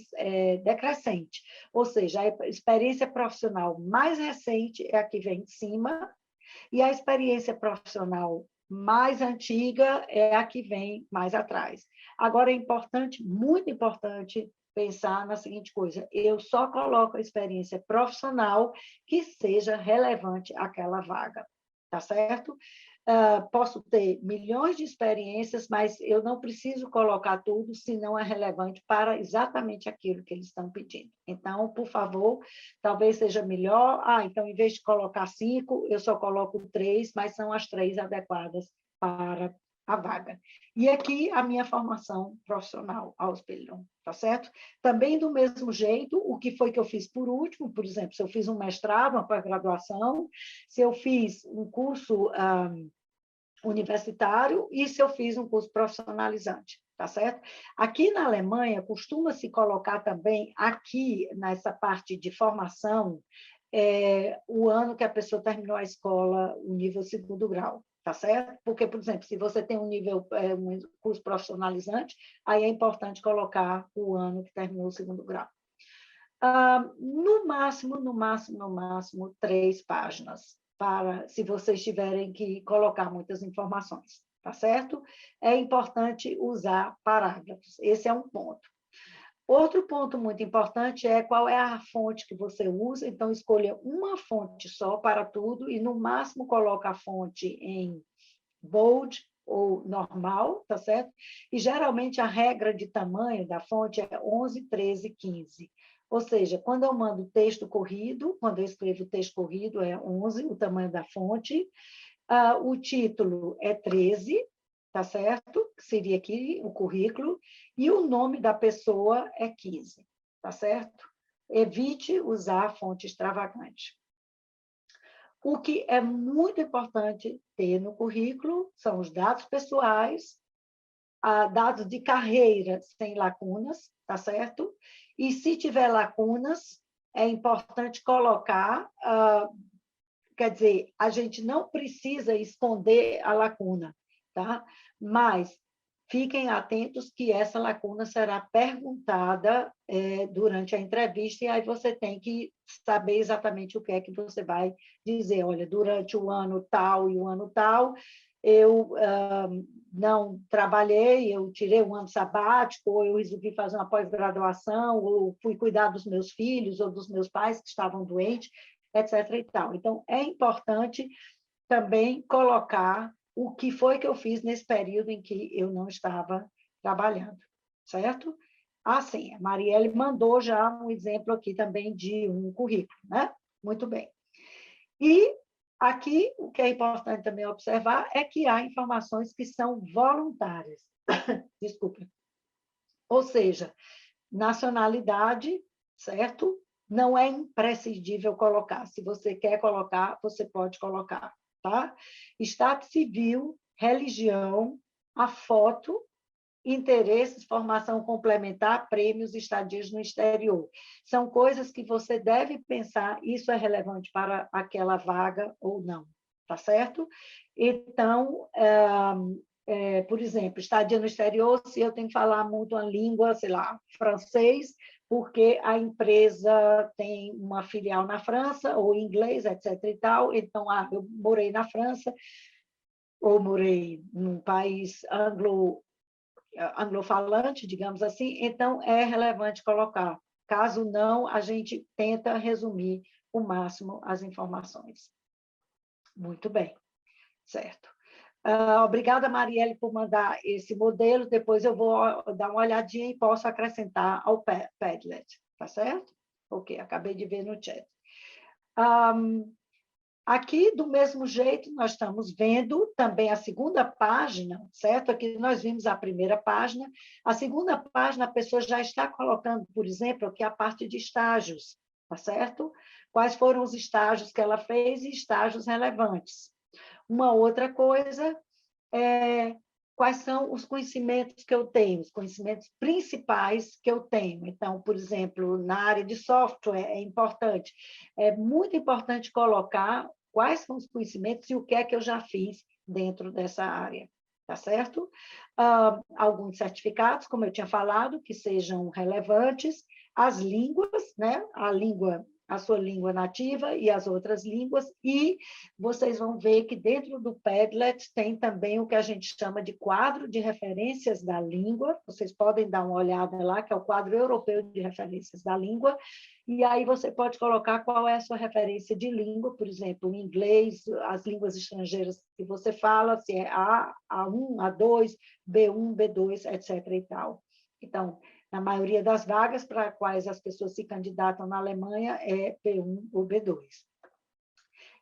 decrescente, ou seja, a experiência profissional mais recente é a que vem em cima, e a experiência profissional mais antiga é a que vem mais atrás. Agora, é importante, muito importante, pensar na seguinte coisa: eu só coloco a experiência profissional que seja relevante àquela vaga, tá certo? Posso ter milhões de experiências, mas eu não preciso colocar tudo se não é relevante para exatamente aquilo que eles estão pedindo. Então, por favor, talvez seja melhor. Então, em vez de colocar 5, eu só coloco 3, mas são as 3 adequadas para a vaga. E aqui a minha formação profissional, Auspelion, tá certo? Também do mesmo jeito, o que foi que eu fiz por último, por exemplo, se eu fiz um mestrado, uma pós-graduação, se eu fiz um curso universitário e se eu fiz um curso profissionalizante, tá certo? Aqui na Alemanha, costuma-se colocar também, aqui nessa parte de formação, o ano que a pessoa terminou a escola, o nível 2º grau, tá certo? Porque, por exemplo, se você tem um curso profissionalizante, aí é importante colocar o ano que terminou o 2º grau. No máximo, 3 páginas, se vocês tiverem que colocar muitas informações, tá certo? É importante usar parágrafos, esse é um ponto. Outro ponto muito importante é qual é a fonte que você usa, então escolha uma fonte só para tudo e, no máximo, coloca a fonte em bold ou normal, tá certo? E, geralmente, a regra de tamanho da fonte é 11, 13, 15. Ou seja, quando eu mando texto corrido, quando eu escrevo texto corrido, é 11, o tamanho da fonte. O título é 13, tá certo? Seria aqui o currículo. E o nome da pessoa é 15, tá certo? Evite usar fonte extravagante. O que é muito importante ter no currículo são os dados pessoais, dados de carreira sem lacunas, tá certo? E, se tiver lacunas, é importante colocar, quer dizer, a gente não precisa esconder a lacuna, tá? Mas fiquem atentos que essa lacuna será perguntada durante a entrevista, e aí você tem que saber exatamente o que é que você vai dizer. Olha, durante o ano tal e o ano tal, eu não trabalhei, eu tirei um ano sabático, ou eu resolvi fazer uma pós-graduação, ou fui cuidar dos meus filhos ou dos meus pais que estavam doentes, etc. e tal. Então, é importante também colocar o que foi que eu fiz nesse período em que eu não estava trabalhando, certo? Sim, a Marielle mandou já um exemplo aqui também de um currículo, né? Muito bem. E aqui, o que é importante também observar é que há informações que são voluntárias. Desculpa. Ou seja, nacionalidade, certo? Não é imprescindível colocar. Se você quer colocar, você pode colocar, tá? Estado civil, religião, a foto, interesses, formação complementar, prêmios, estadias no exterior. São coisas que você deve pensar, isso é relevante para aquela vaga ou não, tá certo? Então, por exemplo, estadia no exterior, se eu tenho que falar muito uma língua, sei lá, francês, porque a empresa tem uma filial na França, ou inglês, etc. e tal, então, eu morei na França, ou morei num país anglofalante, digamos assim, então é relevante colocar. Caso não, a gente tenta resumir o máximo as informações. Muito bem, certo. Obrigada, Marielle, por mandar esse modelo. Depois eu vou dar uma olhadinha e posso acrescentar ao Padlet, tá certo? Ok, acabei de ver no chat. Aqui, do mesmo jeito, nós estamos vendo também a segunda página, certo? Aqui nós vimos a primeira página. A segunda página, a pessoa já está colocando, por exemplo, aqui a parte de estágios, tá certo? Quais foram os estágios que ela fez e estágios relevantes. Uma outra coisa é quais são os conhecimentos que eu tenho, os conhecimentos principais que eu tenho. Então, por exemplo, na área de software é muito importante colocar quais são os conhecimentos e o que é que eu já fiz dentro dessa área, tá certo? Alguns certificados, como eu tinha falado, que sejam relevantes, as línguas, né? A sua língua nativa e as outras línguas, e vocês vão ver que dentro do Padlet tem também o que a gente chama de quadro de referências da língua, vocês podem dar uma olhada lá, que é o quadro europeu de referências da língua, e aí você pode colocar qual é a sua referência de língua, por exemplo, o inglês, as línguas estrangeiras que você fala, se é A1, A2, B1, B2, etc. e tal. Então, na maioria das vagas para quais as pessoas se candidatam na Alemanha é B1 ou B2.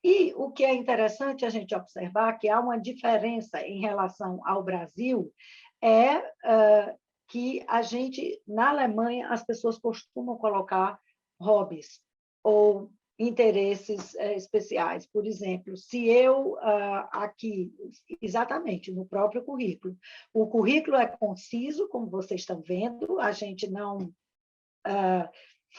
E o que é interessante a gente observar que há uma diferença em relação ao Brasil que a gente, na Alemanha, as pessoas costumam colocar hobbies ou interesses especiais. Por exemplo, se eu aqui, exatamente, no próprio currículo, o currículo é conciso, como vocês estão vendo, a gente não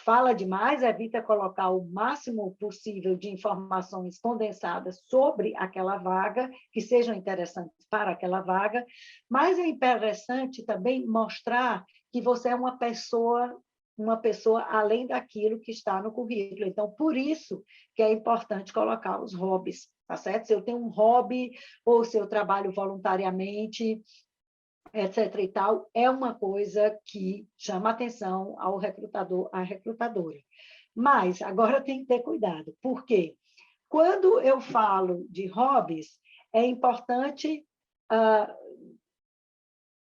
fala demais, evita colocar o máximo possível de informações condensadas sobre aquela vaga, que sejam interessantes para aquela vaga, mas é interessante também mostrar que você é uma pessoa além daquilo que está no currículo. Então, por isso que é importante colocar os hobbies, tá certo? Se eu tenho um hobby, ou se eu trabalho voluntariamente, etc. e tal, é uma coisa que chama atenção ao recrutador, à recrutadora. Mas agora tem que ter cuidado, porque quando eu falo de hobbies, é importante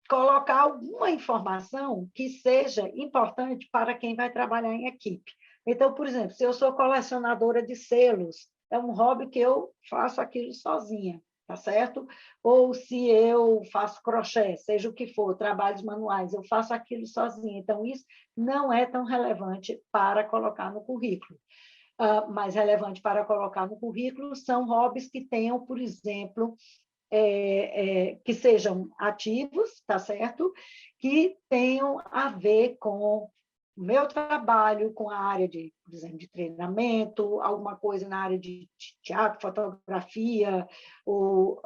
colocar alguma informação que seja importante para quem vai trabalhar em equipe. Então, por exemplo, se eu sou colecionadora de selos, é um hobby que eu faço aquilo sozinha, tá certo? Ou se eu faço crochê, seja o que for, trabalhos manuais, eu faço aquilo sozinha. Então, isso não é tão relevante para colocar no currículo. Mais relevante para colocar no currículo são hobbies que tenham, por exemplo, que sejam ativos, tá certo? Que tenham a ver com o meu trabalho, com a área de, por exemplo, de treinamento, alguma coisa na área de teatro, fotografia, ou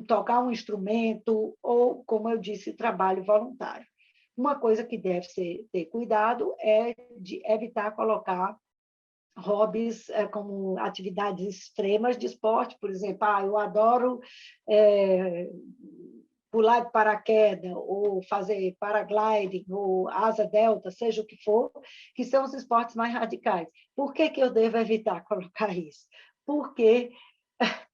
tocar um instrumento, ou, como eu disse, trabalho voluntário. Uma coisa que deve ter cuidado é de evitar colocar hobbies como atividades extremas de esporte, por exemplo, eu adoro pular de paraquedas, ou fazer paragliding, ou asa delta, seja o que for, que são os esportes mais radicais. Por que eu devo evitar colocar isso? Porque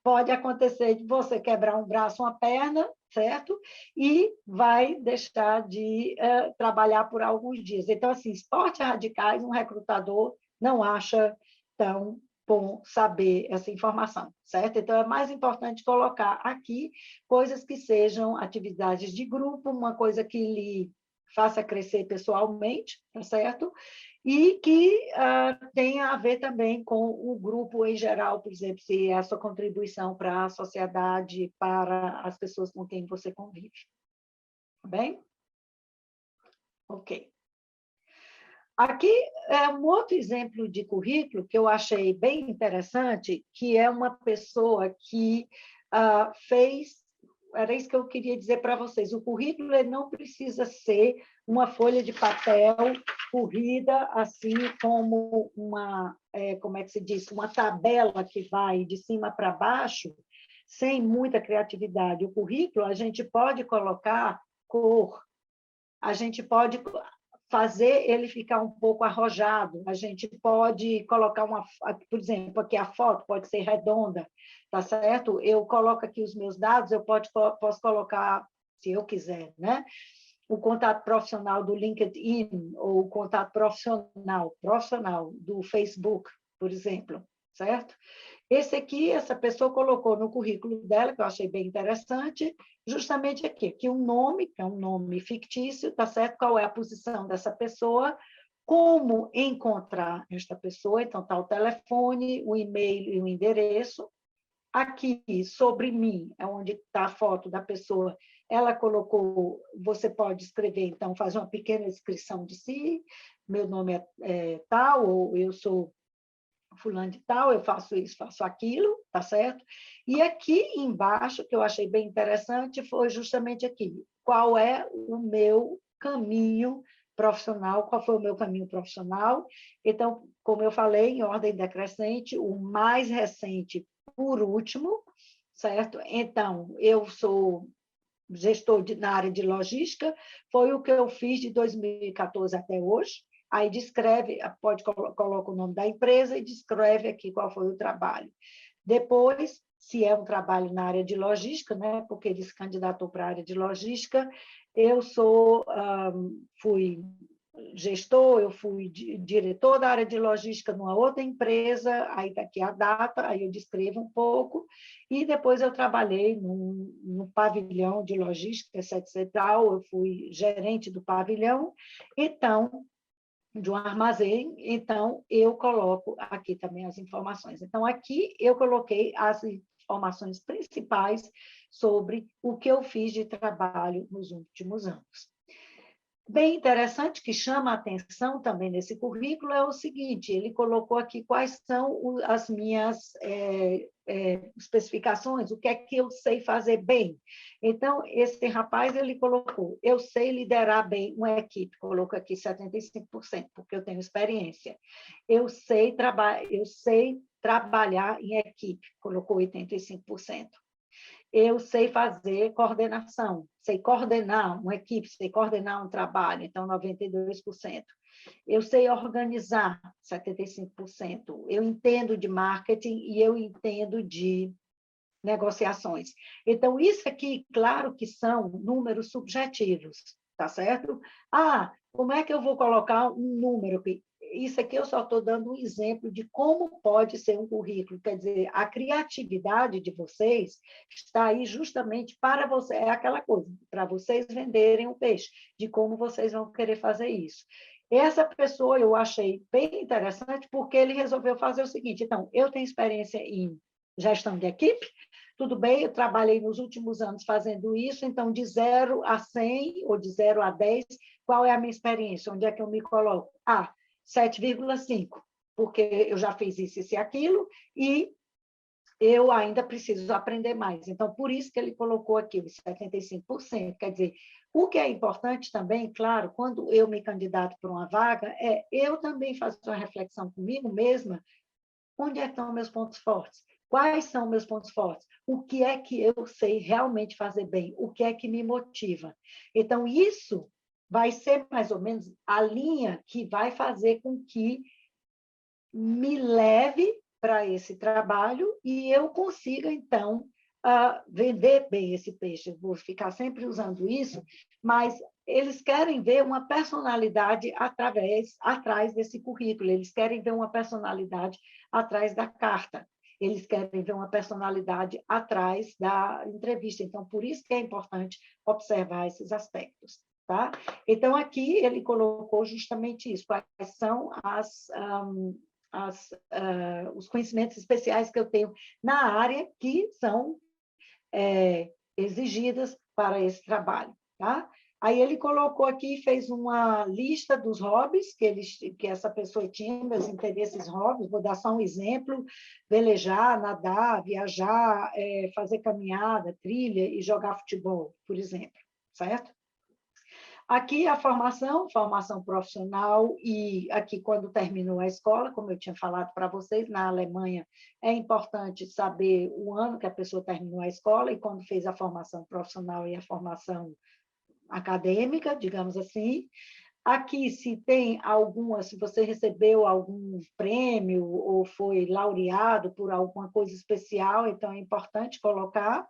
pode acontecer de você quebrar um braço, uma perna, certo? E vai deixar de trabalhar por alguns dias. Então, assim, esportes radicais, um recrutador não acha tão bom saber essa informação, certo? Então, é mais importante colocar aqui coisas que sejam atividades de grupo, uma coisa que lhe faça crescer pessoalmente, tá certo? E que tenha a ver também com o grupo em geral, por exemplo, se é a sua contribuição para a sociedade, para as pessoas com quem você convive. Tá bem? Ok. Aqui é um outro exemplo de currículo que eu achei bem interessante, que é uma pessoa que fez... Era isso que eu queria dizer para vocês. O currículo ele não precisa ser uma folha de papel corrida, assim como uma, como é que se diz, uma tabela que vai de cima para baixo, sem muita criatividade. O currículo, a gente pode colocar cor, a gente pode fazer ele ficar um pouco arrojado, a gente pode colocar por exemplo, aqui a foto pode ser redonda, tá certo? Eu coloco aqui os meus dados, posso colocar, se eu quiser, né? O contato profissional do LinkedIn, ou o contato profissional do Facebook, por exemplo, certo? Esse aqui, essa pessoa colocou no currículo dela, que eu achei bem interessante, justamente aqui, que um nome, que é um nome fictício, tá certo? Qual é a posição dessa pessoa, como encontrar esta pessoa, então está o telefone, o e-mail e o endereço. Aqui, sobre mim, é onde está a foto da pessoa, ela colocou, você pode escrever, então, faz uma pequena descrição de si, meu nome é tal, ou eu sou fulano de tal, eu faço isso, faço aquilo, tá certo? E aqui embaixo, que eu achei bem interessante, foi justamente aqui, qual é o meu caminho profissional, qual foi o meu caminho profissional. Então, como eu falei, em ordem decrescente, o mais recente por último, certo? Então, eu sou gestor na área de logística, foi o que eu fiz de 2014 até hoje. Aí descreve, coloca o nome da empresa e descreve aqui qual foi o trabalho. Depois, se é um trabalho na área de logística, né, porque ele se candidatou para a área de logística, eu fui gestor, eu fui diretor da área de logística numa outra empresa, aí está aqui a data, aí eu descrevo um pouco, e depois eu trabalhei no pavilhão de logística, etc. Eu fui gerente do pavilhão, então, de um armazém, então eu coloco aqui também as informações. Então, aqui eu coloquei as informações principais sobre o que eu fiz de trabalho nos últimos anos. Bem interessante, que chama a atenção também nesse currículo, é o seguinte, ele colocou aqui quais são as minhas especificações, o que é que eu sei fazer bem. Então, esse rapaz, ele colocou, eu sei liderar bem uma equipe, colocou aqui 75%, porque eu tenho experiência. Eu sei trabalhar em equipe, colocou 85%. Eu sei fazer coordenação, sei coordenar uma equipe, sei coordenar um trabalho, então 92%. Eu sei organizar, 75%. Eu entendo de marketing e eu entendo de negociações. Então, isso aqui, claro que são números subjetivos, tá certo? Como é que eu vou colocar um número aqui? Isso aqui eu só estou dando um exemplo de como pode ser um currículo. Quer dizer, a criatividade de vocês está aí justamente para você, é aquela coisa, para vocês venderem o peixe, de como vocês vão querer fazer isso. Essa pessoa eu achei bem interessante, porque ele resolveu fazer o seguinte, então, eu tenho experiência em gestão de equipe, tudo bem, eu trabalhei nos últimos anos fazendo isso, então, de 0 a 100, ou de 0 a 10, qual é a minha experiência? Onde é que eu me coloco? 7,5, porque eu já fiz isso e aquilo, e eu ainda preciso aprender mais. Então, por isso que ele colocou aqui os 75%. Quer dizer, o que é importante também, claro, quando eu me candidato para uma vaga, eu também faço uma reflexão comigo mesma, onde é que estão meus pontos fortes? Quais são meus pontos fortes? O que é que eu sei realmente fazer bem? O que é que me motiva? Então, isso vai ser mais ou menos a linha que vai fazer com que me leve para esse trabalho e eu consiga, então, vender bem esse peixe. Eu vou ficar sempre usando isso, mas eles querem ver uma personalidade atrás desse currículo, eles querem ver uma personalidade atrás da carta, eles querem ver uma personalidade atrás da entrevista. Então, por isso que é importante observar esses aspectos. Tá? Então, aqui ele colocou justamente isso, quais são os conhecimentos especiais que eu tenho na área que são exigidas para esse trabalho. Tá? Aí ele colocou aqui, fez uma lista dos hobbies que essa pessoa tinha, meus interesses hobbies, vou dar só um exemplo: velejar, nadar, viajar, fazer caminhada, trilha e jogar futebol, por exemplo, certo? Aqui a formação profissional, e aqui quando terminou a escola, como eu tinha falado para vocês, na Alemanha é importante saber o ano que a pessoa terminou a escola e quando fez a formação profissional e a formação acadêmica, digamos assim. Aqui, se você recebeu algum prêmio ou foi laureado por alguma coisa especial, então é importante colocar.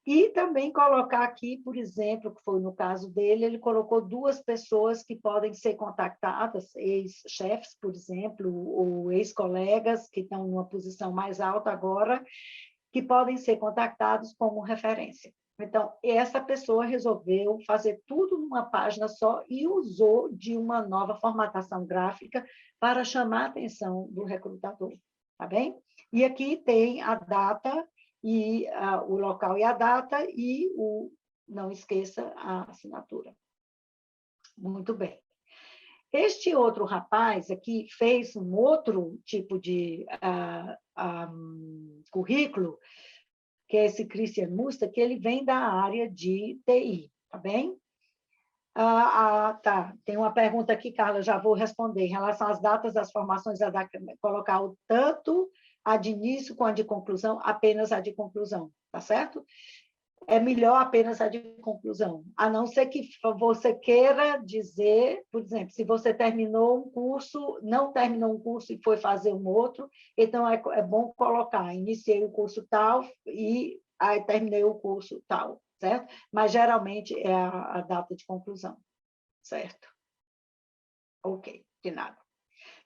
E também colocar aqui, por exemplo, que foi no caso dele, ele colocou 2 pessoas que podem ser contactadas, ex-chefes, por exemplo, ou ex-colegas que estão numa posição mais alta agora, que podem ser contactados como referência. Então, essa pessoa resolveu fazer tudo numa página só e usou de uma nova formatação gráfica para chamar a atenção do recrutador, tá bem? E aqui tem a data e o local e a data e não esqueça a assinatura. Muito bem. Este outro rapaz aqui fez um outro tipo de currículo, que é esse Christian Muster, que ele vem da área de TI, tá bem? Tá. Tem uma pergunta aqui, Carla, já vou responder. Em relação às datas das formações, colocar o tanto a de início com a de conclusão, apenas a de conclusão, tá certo? É melhor apenas a de conclusão, a não ser que você queira dizer, por exemplo, se você terminou um curso, não terminou um curso e foi fazer um outro, então é bom colocar, iniciei o curso tal e aí terminei o curso tal, certo? Mas geralmente é a data de conclusão, certo? Ok, de nada.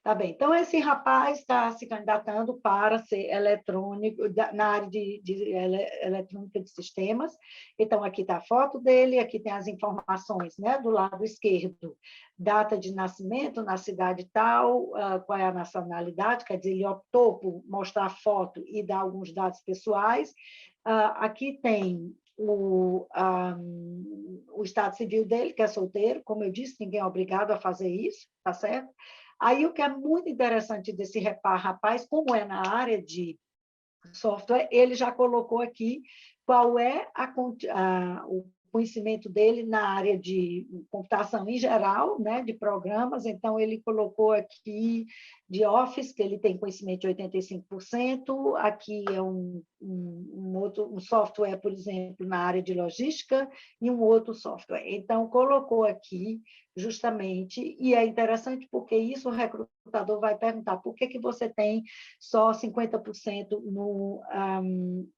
Tá bem, então esse rapaz está se candidatando para ser eletrônico, na área de eletrônica de sistemas. Então, aqui está a foto dele, aqui tem as informações, né, do lado esquerdo, data de nascimento, na cidade tal, qual é a nacionalidade, quer dizer, ele optou por mostrar a foto e dar alguns dados pessoais. Aqui tem o estado civil dele, que é solteiro, como eu disse, ninguém é obrigado a fazer isso, tá certo? Aí, o que é muito interessante desse rapaz, como é na área de software, ele já colocou aqui qual é o conhecimento dele na área de computação em geral, né, de programas. Então, ele colocou aqui de Office, que ele tem conhecimento de 85%, aqui é um software, por exemplo, na área de logística, e um outro software. Então, colocou aqui justamente, e é interessante porque isso o recrutador vai perguntar, por que você tem só 50% no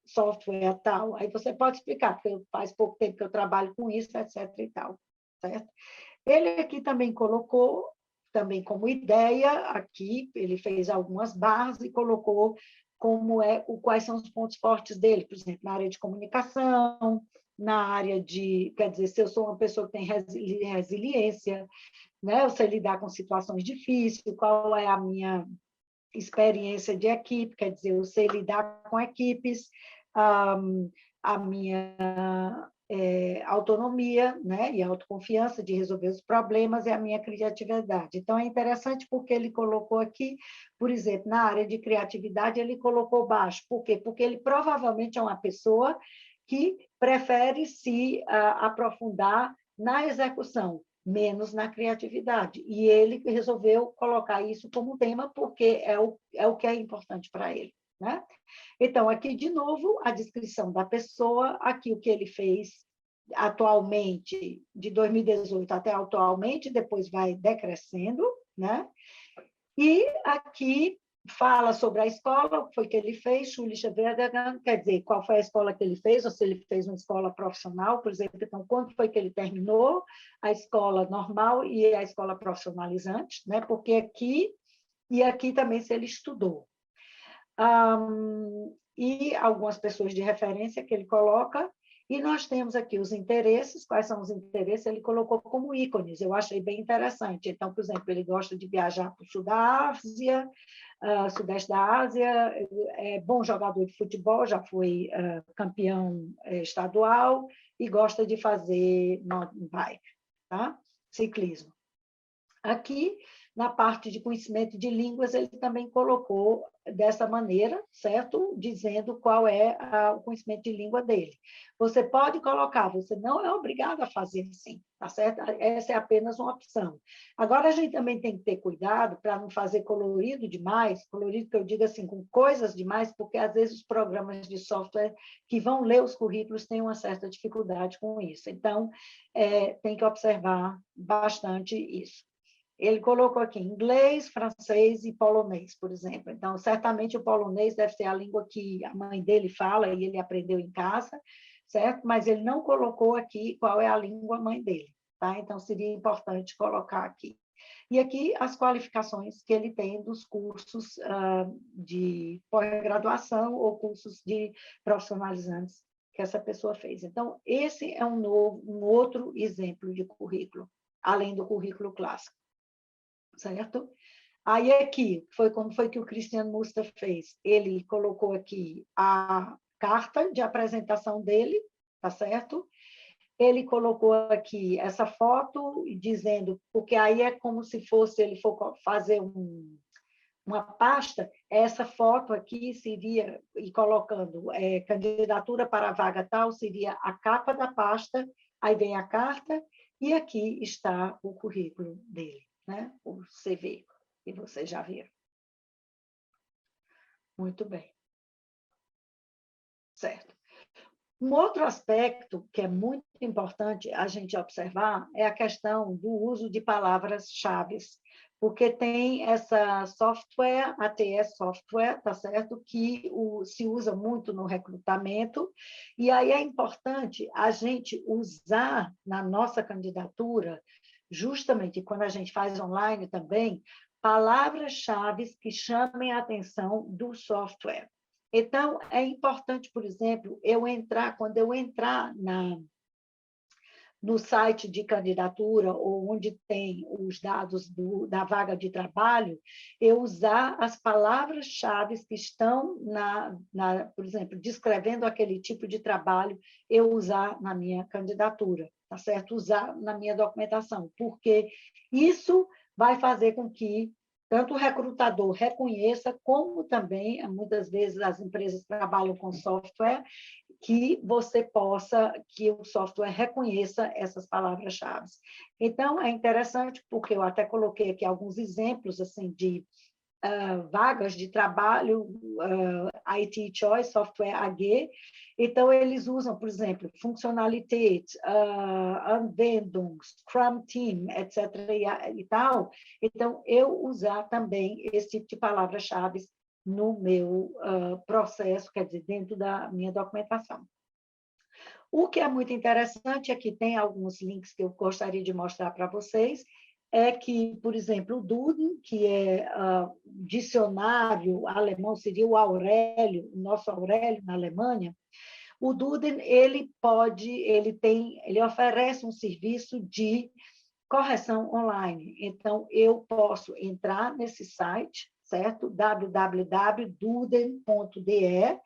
software tal? Aí você pode explicar, porque faz pouco tempo que eu trabalho com isso, etc. e tal, certo? Ele aqui também colocou, também como ideia, aqui ele fez algumas barras e colocou quais são os pontos fortes dele, por exemplo, na área de comunicação, na área de, quer dizer, se eu sou uma pessoa que tem resiliência, né, eu sei lidar com situações difíceis, qual é a minha experiência de equipe, quer dizer, eu sei lidar com equipes, a minha autonomia, né, e autoconfiança de resolver os problemas e a minha criatividade. Então, é interessante porque ele colocou aqui, por exemplo, na área de criatividade, ele colocou baixo. Por quê? Porque ele provavelmente é uma pessoa que prefere se aprofundar na execução, menos na criatividade. E ele resolveu colocar isso como tema porque é o que é importante para ele, né? Então, aqui, de novo, a descrição da pessoa, aqui o que ele fez atualmente, de 2018 até atualmente, depois vai decrescendo, né? E aqui, fala sobre a escola, o que foi que ele fez, schulische Werdegang, quer dizer, qual foi a escola que ele fez, ou se ele fez uma escola profissional, por exemplo, então, quando foi que ele terminou a escola normal e a escola profissionalizante, né? Porque aqui também se ele estudou. E algumas pessoas de referência que ele coloca, e nós temos aqui os interesses. Quais são os interesses? Ele colocou como ícones, eu achei bem interessante. Então, por exemplo, ele gosta de viajar para o sul da Ásia, sudeste da Ásia, é bom jogador de futebol, já foi campeão estadual, e gosta de fazer mountain bike, tá? Ciclismo. Aqui, na parte de conhecimento de línguas, ele também colocou dessa maneira, certo? Dizendo qual é o conhecimento de língua dele. Você pode colocar, você não é obrigado a fazer assim, tá certo? Essa é apenas uma opção. Agora, a gente também tem que ter cuidado para não fazer colorido demais, colorido que eu digo assim, com coisas demais, porque às vezes os programas de software que vão ler os currículos têm uma certa dificuldade com isso. Então, tem que observar bastante isso. Ele colocou aqui inglês, francês e polonês, por exemplo. Então, certamente o polonês deve ser a língua que a mãe dele fala e ele aprendeu em casa, certo? Mas ele não colocou aqui qual é a língua mãe dele, tá? Então, seria importante colocar aqui. E aqui as qualificações que ele tem dos cursos de pós-graduação ou cursos de profissionalizantes que essa pessoa fez. Então, esse é um outro exemplo de currículo, além do currículo clássico. Certo? Aí aqui, como foi que o Cristiano Musta fez? Ele colocou aqui a carta de apresentação dele, tá certo? Ele colocou aqui essa foto, dizendo, porque aí é como se fosse, ele for fazer uma pasta, essa foto aqui seria, e colocando candidatura para a vaga tal, seria a capa da pasta, aí vem a carta, e aqui está o currículo dele, né? O CV, que vocês já viram. Muito bem. Certo. Um outro aspecto que é muito importante a gente observar é a questão do uso de palavras-chave, porque tem essa software, ATS Software, tá certo? Que se usa muito no recrutamento, e aí é importante a gente usar na nossa candidatura, justamente quando a gente faz online também, palavras-chave que chamem a atenção do software. Então, é importante, por exemplo, quando eu entrar no site de candidatura, ou onde tem os dados da vaga de trabalho, eu usar as palavras-chave que estão, por exemplo, descrevendo aquele tipo de trabalho, eu usar na minha candidatura, tá certo? Usar na minha documentação, porque isso vai fazer com que tanto o recrutador reconheça, como também, muitas vezes, as empresas trabalham com software, que o software reconheça essas palavras-chave. Então, é interessante, porque eu até coloquei aqui alguns exemplos assim, de vagas de trabalho, IT Choice, Software AG. Então, eles usam, por exemplo, Funktionalität, Anwendung, Scrum Team, etc. e tal. Então, eu usar também esse tipo de palavras-chave no meu processo, quer dizer, dentro da minha documentação. O que é muito interessante, aqui tem alguns links que eu gostaria de mostrar para vocês, é que, por exemplo, o Duden, que é dicionário alemão, seria o Aurélio, o nosso Aurélio na Alemanha, o Duden, ele oferece um serviço de correção online. Então, eu posso entrar nesse site, certo? www.duden.de,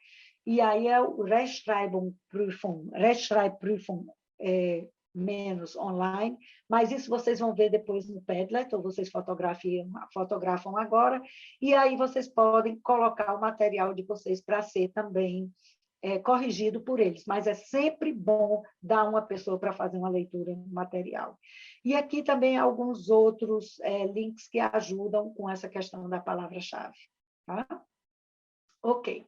e aí é o Rechtschreibprüfung menos online, mas isso vocês vão ver depois no Padlet, ou vocês fotografam agora, e aí vocês podem colocar o material de vocês para ser também corrigido por eles, mas é sempre bom dar uma pessoa para fazer uma leitura do material. E aqui também alguns outros links que ajudam com essa questão da palavra-chave. Tá? Ok.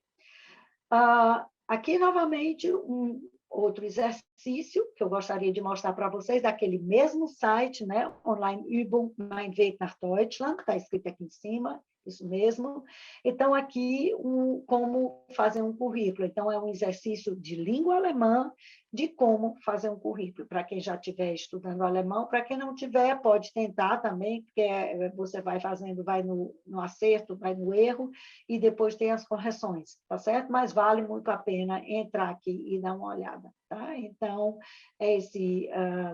Aqui, novamente, um outro exercício que eu gostaria de mostrar para vocês, daquele mesmo site, né? Online Übung Mein Weg nach Deutschland, está escrito aqui em cima, isso mesmo. Então, aqui, como fazer um currículo. Então, é um exercício de língua alemã, de como fazer um currículo, para quem já estiver estudando alemão. Para quem não tiver, pode tentar também, porque você vai fazendo, vai no acerto, vai no erro, e depois tem as correções, tá certo? Mas vale muito a pena entrar aqui e dar uma olhada, tá? Então, é esse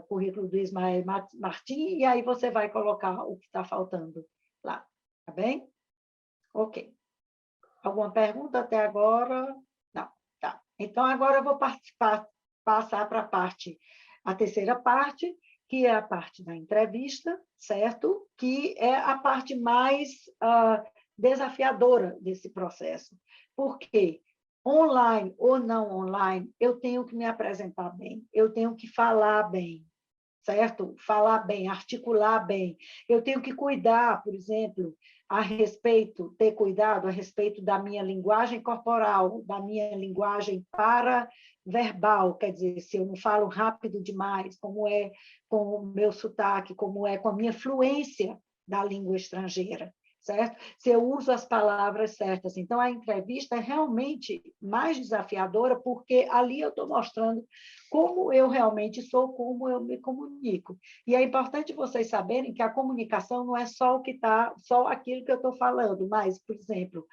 currículo do Ismael Martins, e aí você vai colocar o que está faltando lá, tá bem? Ok. Alguma pergunta até agora? Não, tá. Então, agora eu vou passar para a terceira parte, que é a parte da entrevista, certo? Que é a parte mais desafiadora desse processo. Por quê? Online ou não online, eu tenho que me apresentar bem, eu tenho que falar bem, certo? Falar bem, articular bem. Eu tenho que cuidar, por exemplo, ter cuidado a respeito da minha linguagem corporal, da minha linguagem paraverbal, quer dizer, se eu não falo rápido demais, como é com o meu sotaque, como é com a minha fluência da língua estrangeira, certo? Se eu uso as palavras certas. Então, a entrevista é realmente mais desafiadora, porque ali eu estou mostrando como eu realmente sou, como eu me comunico. E é importante vocês saberem que a comunicação não é só o que está, só aquilo que eu estou falando, mas, por exemplo,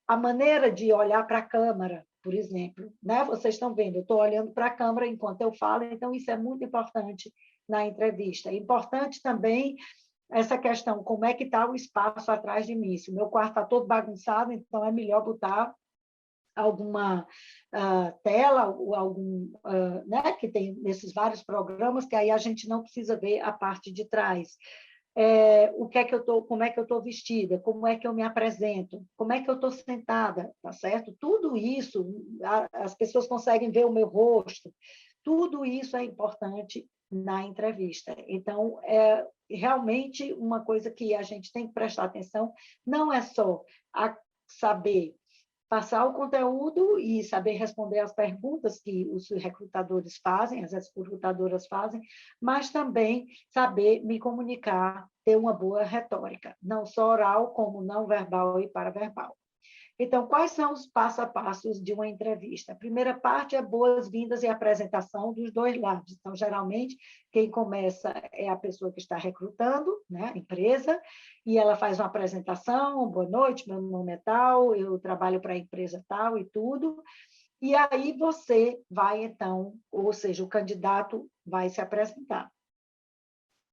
a maneira de olhar para a câmera, por exemplo, né? Vocês estão vendo, eu estou olhando para a câmera enquanto eu falo, então isso é muito importante na entrevista. É importante também essa questão, como é que está o espaço atrás de mim. Se o meu quarto está todo bagunçado, então é melhor botar alguma tela, ou algum, né, que tem nesses vários programas, que aí a gente não precisa ver a parte de trás. O que é que eu tô, como é que eu estou vestida, como é que eu me apresento, como é que eu estou sentada, tá certo? Tudo isso, as pessoas conseguem ver o meu rosto, tudo isso é importante na entrevista. Então, é realmente uma coisa que a gente tem que prestar atenção, não é só saber passar o conteúdo e saber responder às perguntas que os recrutadores fazem, as recrutadoras fazem, mas também saber me comunicar, ter uma boa retórica, não só oral, como não verbal e paraverbal. Então, quais são os passo a passos de uma entrevista? A primeira parte é boas-vindas e apresentação dos dois lados. Então, geralmente, quem começa é a pessoa que está recrutando, né, a empresa, e ela faz uma apresentação, boa noite, meu nome é tal, eu trabalho para a empresa tal e tudo, e aí você vai, então, ou seja, o candidato vai se apresentar.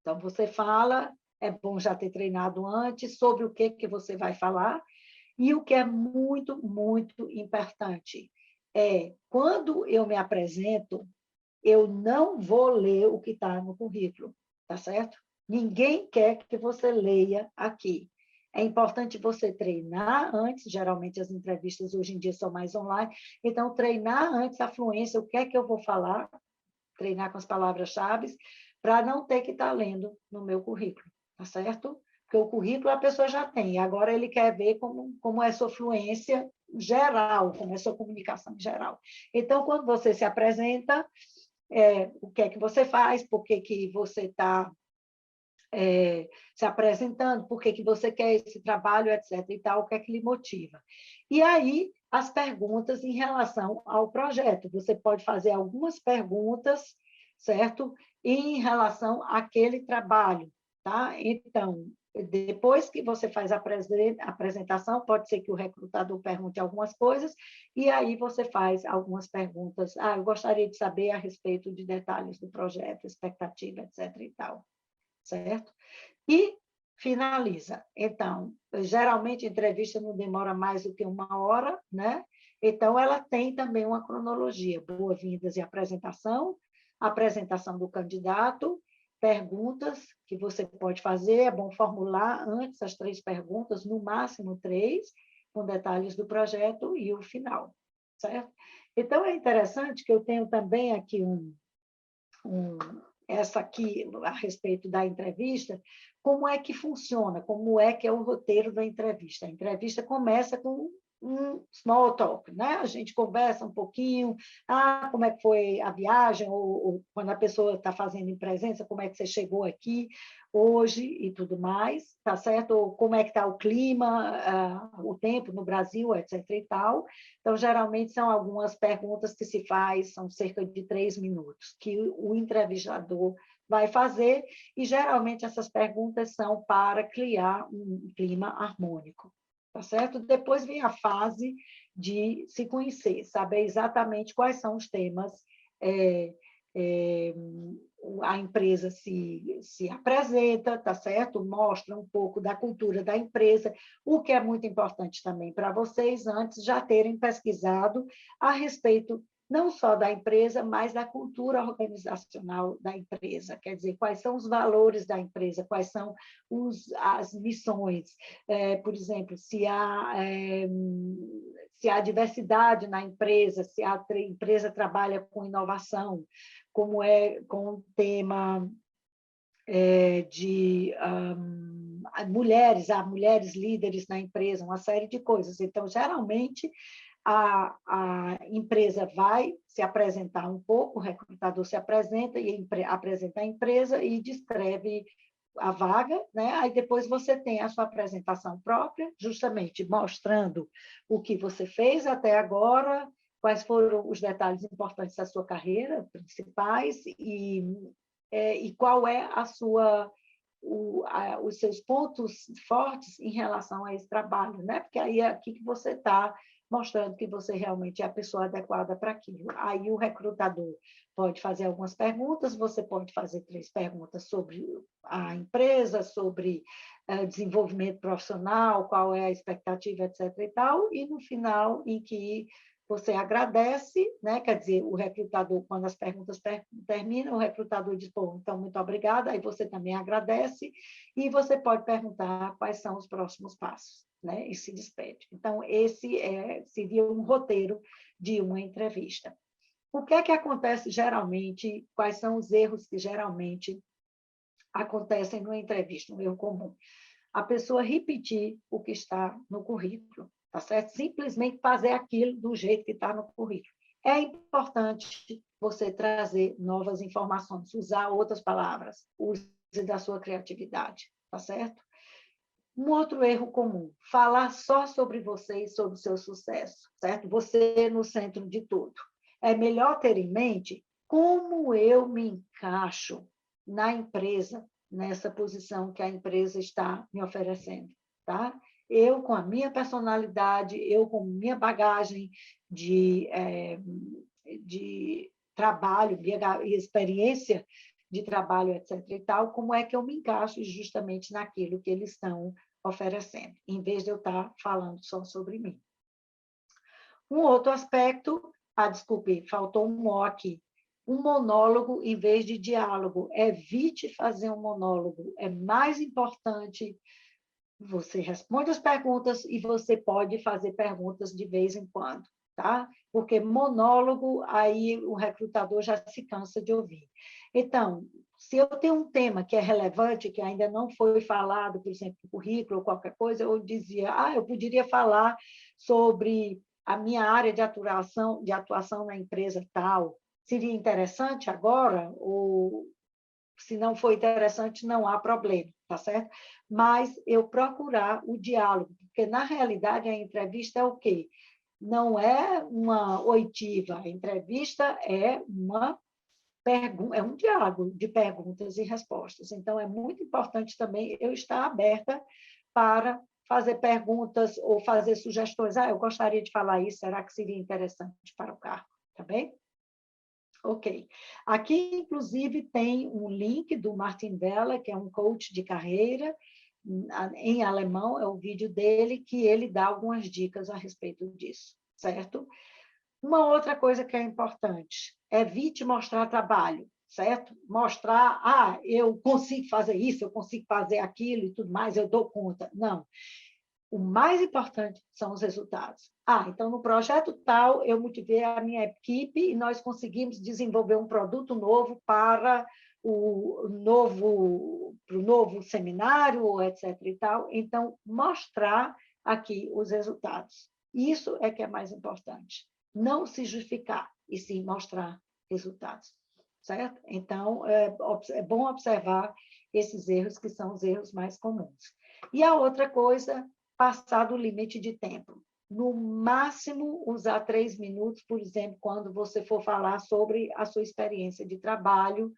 Então, você fala, é bom já ter treinado antes sobre o que você vai falar. E o que é muito, muito importante é, quando eu me apresento, eu não vou ler o que está no currículo, tá certo? Ninguém quer que você leia aqui. É importante você treinar antes, geralmente as entrevistas hoje em dia são mais online, então treinar antes a fluência, o que é que eu vou falar, treinar com as palavras-chave, para não ter que estar lendo no meu currículo, tá certo? Porque o currículo a pessoa já tem, agora ele quer ver como é sua fluência geral, como é sua comunicação geral. Então, quando você se apresenta, o que é que você faz, por que que você está se apresentando, por que que você quer esse trabalho, etc. e tal, o que é que lhe motiva. E aí, as perguntas em relação ao projeto. Você pode fazer algumas perguntas, certo? Em relação àquele trabalho, tá? Então, depois que você faz a apresentação, pode ser que o recrutador pergunte algumas coisas, e aí você faz algumas perguntas. Eu gostaria de saber a respeito de detalhes do projeto, expectativa, etc. e tal, certo? E finaliza. Então, geralmente a entrevista não demora mais do que 1 hora, né? Então, ela tem também uma cronologia, boas-vindas e apresentação do candidato, perguntas que você pode fazer, é bom formular antes as 3 perguntas, no máximo 3, com detalhes do projeto e o final, certo? Então, é interessante que eu tenho também aqui essa aqui, a respeito da entrevista, como é que funciona, como é que é o roteiro da entrevista. A entrevista começa com um small talk, né? A gente conversa um pouquinho, como é que foi a viagem, ou quando a pessoa está fazendo em presença, como é que você chegou aqui hoje e tudo mais, tá certo? Ou como é que está o clima, o tempo no Brasil, etc. e tal. Então, geralmente, são algumas perguntas que se faz, são cerca de 3 minutos, que o entrevistador vai fazer, e geralmente essas perguntas são para criar um clima harmônico. Tá certo? Depois vem a fase de se conhecer, saber exatamente quais são os temas. A empresa se apresenta, tá certo? Mostra um pouco da cultura da empresa, o que é muito importante também para vocês, antes já terem pesquisado a respeito não só da empresa, mas da cultura organizacional da empresa. Quer dizer, quais são os valores da empresa, quais são as missões. Por exemplo, se há diversidade na empresa, se a empresa trabalha com inovação, como é com o tema de mulheres, há mulheres líderes na empresa, uma série de coisas. Então, geralmente, a empresa vai se apresentar um pouco, o recrutador se apresenta e apresenta a empresa e descreve a vaga, né? Aí depois você tem a sua apresentação própria, justamente mostrando o que você fez até agora, quais foram os detalhes importantes da sua carreira, principais, e qual é a sua os seus pontos fortes em relação a esse trabalho, né? Porque aí é aqui que você está mostrando que você realmente é a pessoa adequada para aquilo. Aí o recrutador pode fazer algumas perguntas, você pode fazer 3 perguntas sobre a empresa, sobre desenvolvimento profissional, qual é a expectativa, etc. e tal, e no final, em que você agradece, né? Quer dizer, o recrutador, quando as perguntas terminam, o recrutador diz, bom, então, muito obrigada, aí você também agradece, e você pode perguntar quais são os próximos passos, né? E se despede. Então, esse seria um roteiro de uma entrevista. O que é que acontece geralmente? Quais são os erros que geralmente acontecem numa entrevista, um erro comum? A pessoa repetir o que está no currículo, tá certo? Simplesmente fazer aquilo do jeito que está no currículo. É importante você trazer novas informações, usar outras palavras, use da sua criatividade, tá certo? Um outro erro comum, falar só sobre você e sobre o seu sucesso, certo? Você no centro de tudo. É melhor ter em mente como eu me encaixo na empresa, nessa posição que a empresa está me oferecendo, tá? Eu, com a minha personalidade, eu com minha bagagem de trabalho, minha experiência de trabalho, etc. e tal, como é que eu me encaixo justamente naquilo que eles estão oferecendo, em vez de eu estar falando só sobre mim. Um outro aspecto, desculpe, faltou um "o" aqui, um monólogo em vez de diálogo. Evite fazer um monólogo, é mais importante. Você responde as perguntas e você pode fazer perguntas de vez em quando, tá? Porque monólogo, aí o recrutador já se cansa de ouvir. Então, se eu tenho um tema que é relevante, que ainda não foi falado, por exemplo, no currículo ou qualquer coisa, eu dizia, eu poderia falar sobre a minha área de atuação na empresa tal. Seria interessante agora? Ou se não for interessante, não há problema, tá certo? Mas eu procurar o diálogo, porque na realidade a entrevista é o quê? Não é uma oitiva, a entrevista é um diálogo de perguntas e respostas. Então, é muito importante também eu estar aberta para fazer perguntas ou fazer sugestões. Eu gostaria de falar isso, será que seria interessante para o cargo? Tá bem? Ok. Aqui, inclusive, tem um link do Martin Bella, que é um coach de carreira, em alemão, é o vídeo dele, que ele dá algumas dicas a respeito disso, certo? Uma outra coisa que é importante, evite mostrar trabalho, certo? Mostrar, eu consigo fazer isso, eu consigo fazer aquilo e tudo mais, eu dou conta. Não. O mais importante são os resultados. Então, no projeto tal, eu motivei a minha equipe e nós conseguimos desenvolver um produto novo para o novo seminário, etc. e tal. Então, mostrar aqui os resultados, Isso é que é mais importante. Não se justificar, e sim mostrar resultados, certo? Então, é bom observar esses erros, que são os erros mais comuns. E a outra coisa, passar do limite de tempo. No máximo, usar 3 minutos, por exemplo, quando você for falar sobre a sua experiência de trabalho,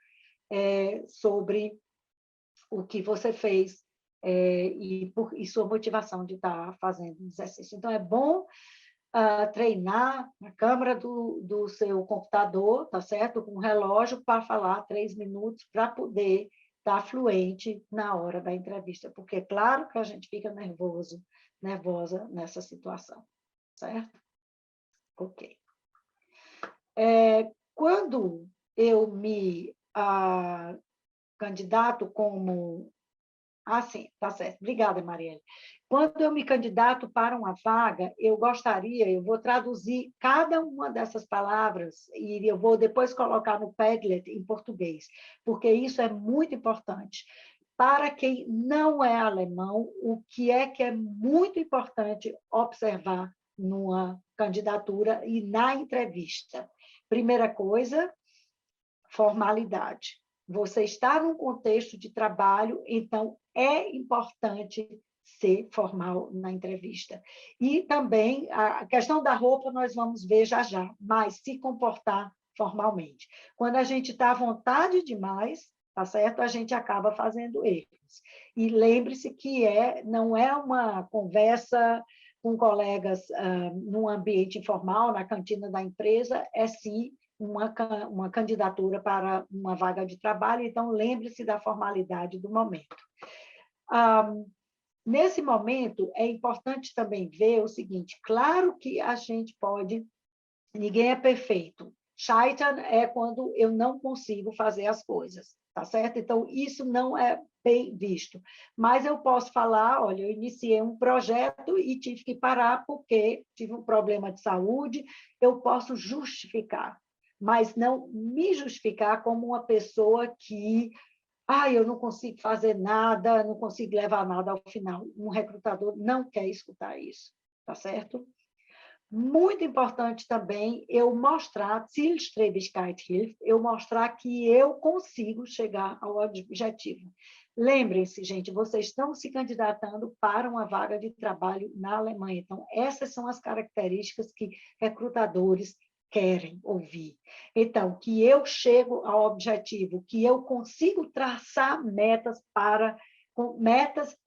sobre o que você fez e sua motivação de estar fazendo exercício. Então, é bom treinar na câmera do seu computador, tá certo? Com um relógio para falar 3 minutos, para poder estar fluente na hora da entrevista, porque é claro que a gente fica nervosa nessa situação, certo? Ok. Quando eu me candidato como... sim, tá certo. Obrigada, Marielle. Quando eu me candidato para uma vaga, eu vou traduzir cada uma dessas palavras e eu vou depois colocar no Padlet em português, porque isso é muito importante. Para quem não é alemão, o que é muito importante observar numa candidatura e na entrevista? Primeira coisa, formalidade. Você está num contexto de trabalho, então é importante ser formal na entrevista. E também a questão da roupa nós vamos ver já já, mas se comportar formalmente. Quando a gente está à vontade demais, tá certo? A gente acaba fazendo erros. E lembre-se que não é uma conversa com colegas num ambiente informal, na cantina da empresa, é sim uma candidatura para uma vaga de trabalho, então lembre-se da formalidade do momento. Nesse momento, é importante também ver o seguinte, claro que a gente pode, ninguém é perfeito, Scheitern é quando eu não consigo fazer as coisas, tá certo? Então, isso não é bem visto. Mas eu posso falar, olha, eu iniciei um projeto e tive que parar porque tive um problema de saúde, eu posso justificar, mas não me justificar como uma pessoa que eu não consigo fazer nada, não consigo levar nada ao final. Um recrutador não quer escutar isso, tá certo? Muito importante também eu mostrar, Zielstrebigkeit hilft, eu mostrar que eu consigo chegar ao objetivo. Lembrem-se, gente, vocês estão se candidatando para uma vaga de trabalho na Alemanha. Então, essas são as características que recrutadores querem ouvir. Então, que eu chego ao objetivo, que eu consigo traçar metas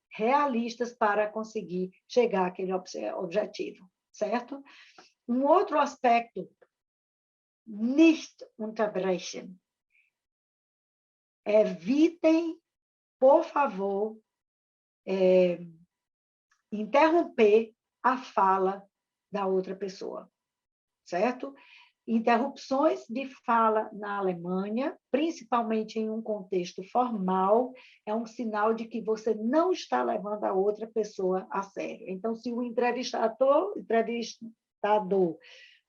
realistas para conseguir chegar àquele objetivo, certo? Um outro aspecto, nicht unterbrechen. Evitem, por favor, interromper a fala da outra pessoa, certo? Interrupções de fala na Alemanha, principalmente em um contexto formal, é um sinal de que você não está levando a outra pessoa a sério. Então, se o entrevistador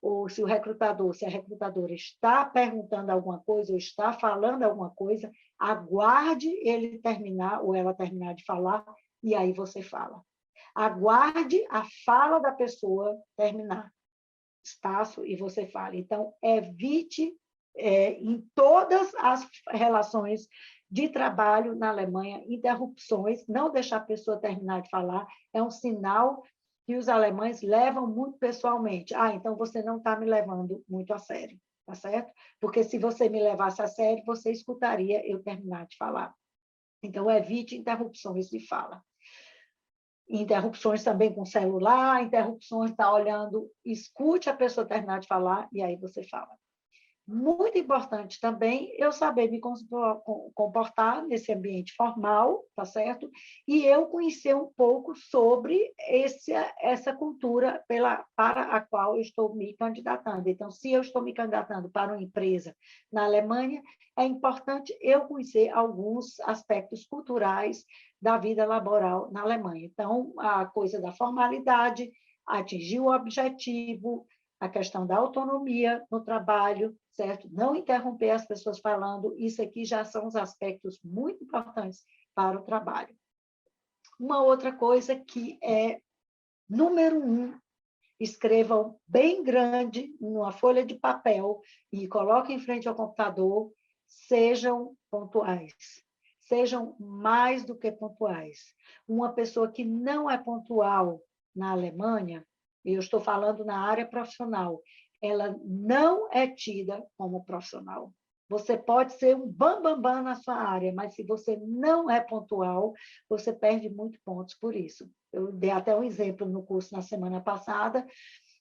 ou se o recrutador, se a recrutadora está perguntando alguma coisa ou está falando alguma coisa, aguarde ele terminar ou ela terminar de falar e aí você fala. Aguarde a fala da pessoa terminar. Espaço e você fala. Então, evite em todas as relações de trabalho na Alemanha, interrupções, não deixar a pessoa terminar de falar, é um sinal que os alemães levam muito pessoalmente. Então você não está me levando muito a sério, tá certo? Porque se você me levasse a sério, você escutaria eu terminar de falar. Então, evite interrupções de fala. Interrupções também com celular, interrupções, está olhando, escute a pessoa terminar de falar e aí você fala. Muito importante também eu saber me comportar nesse ambiente formal, tá certo? E eu conhecer um pouco sobre essa cultura para a qual eu estou me candidatando. Então, se eu estou me candidatando para uma empresa na Alemanha, é importante eu conhecer alguns aspectos culturais da vida laboral na Alemanha. Então, a coisa da formalidade, atingir o objetivo, a questão da autonomia no trabalho, certo? Não interromper as pessoas falando, isso aqui já são os aspectos muito importantes para o trabalho. Uma outra coisa que é número 1 escrevam bem grande numa folha de papel e coloquem em frente ao computador, sejam pontuais. Sejam mais do que pontuais. Uma pessoa que não é pontual na Alemanha, eu estou falando na área profissional, ela não é tida como profissional. Você pode ser um bam na sua área, mas se você não é pontual, você perde muitos pontos por isso. Eu dei até um exemplo no curso na semana passada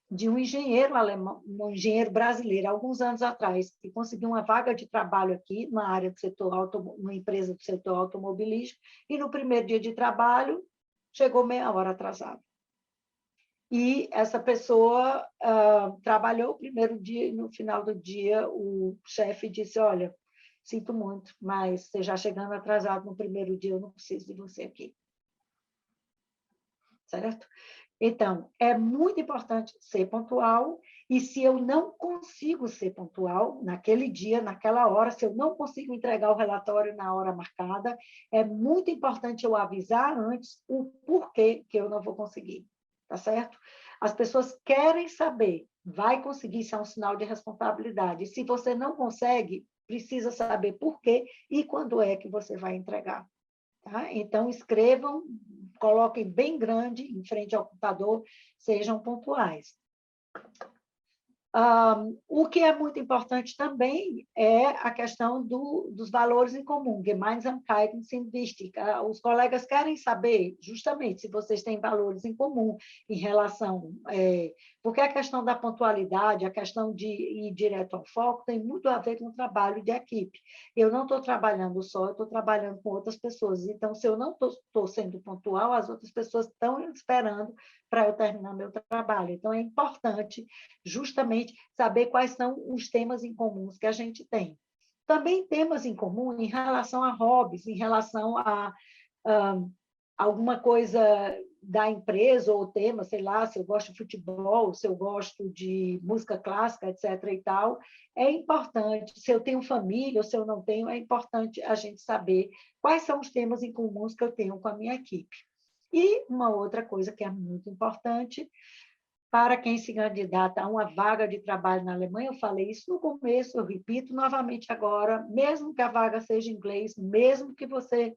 de um engenheiro alemão, um engenheiro brasileiro, alguns anos atrás, que conseguiu uma vaga de trabalho aqui na área do setor uma empresa do setor automobilístico, e no primeiro dia de trabalho chegou meia hora atrasado. E essa pessoa trabalhou o primeiro dia e no final do dia o chefe disse, olha, sinto muito, mas você já chegando atrasado no primeiro dia, eu não preciso de você aqui. Certo? Então, é muito importante ser pontual, e se eu não consigo ser pontual naquele dia, naquela hora, se eu não consigo entregar o relatório na hora marcada, é muito importante eu avisar antes o porquê que eu não vou conseguir. Tá certo? As pessoas querem saber, vai conseguir, isso é um sinal de responsabilidade. Se você não consegue, precisa saber por quê e quando é que você vai entregar. Tá? Então, escrevam, coloquem bem grande em frente ao computador, sejam pontuais. O que é muito importante também é a questão dos valores em comum, Gemeinsamkeiten sind wichtig. Os colegas querem saber, justamente, se vocês têm valores em comum em relação... porque a questão da pontualidade, a questão de ir direto ao foco, tem muito a ver com o trabalho de equipe. Eu não estou trabalhando só, eu estou trabalhando com outras pessoas. Então, se eu não estou sendo pontual, as outras pessoas estão esperando para eu terminar meu trabalho. Então, é importante, justamente, saber quais são os temas em comuns que a gente tem. Também temas em comum em relação a hobbies, em relação a alguma coisa da empresa ou tema, sei lá, se eu gosto de futebol, se eu gosto de música clássica, etc. e tal, é importante, se eu tenho família ou se eu não tenho, é importante a gente saber quais são os temas em comuns que eu tenho com a minha equipe. E uma outra coisa que é muito importante, para quem se candidata a uma vaga de trabalho na Alemanha, eu falei isso no começo, eu repito novamente agora, mesmo que a vaga seja em inglês, mesmo que você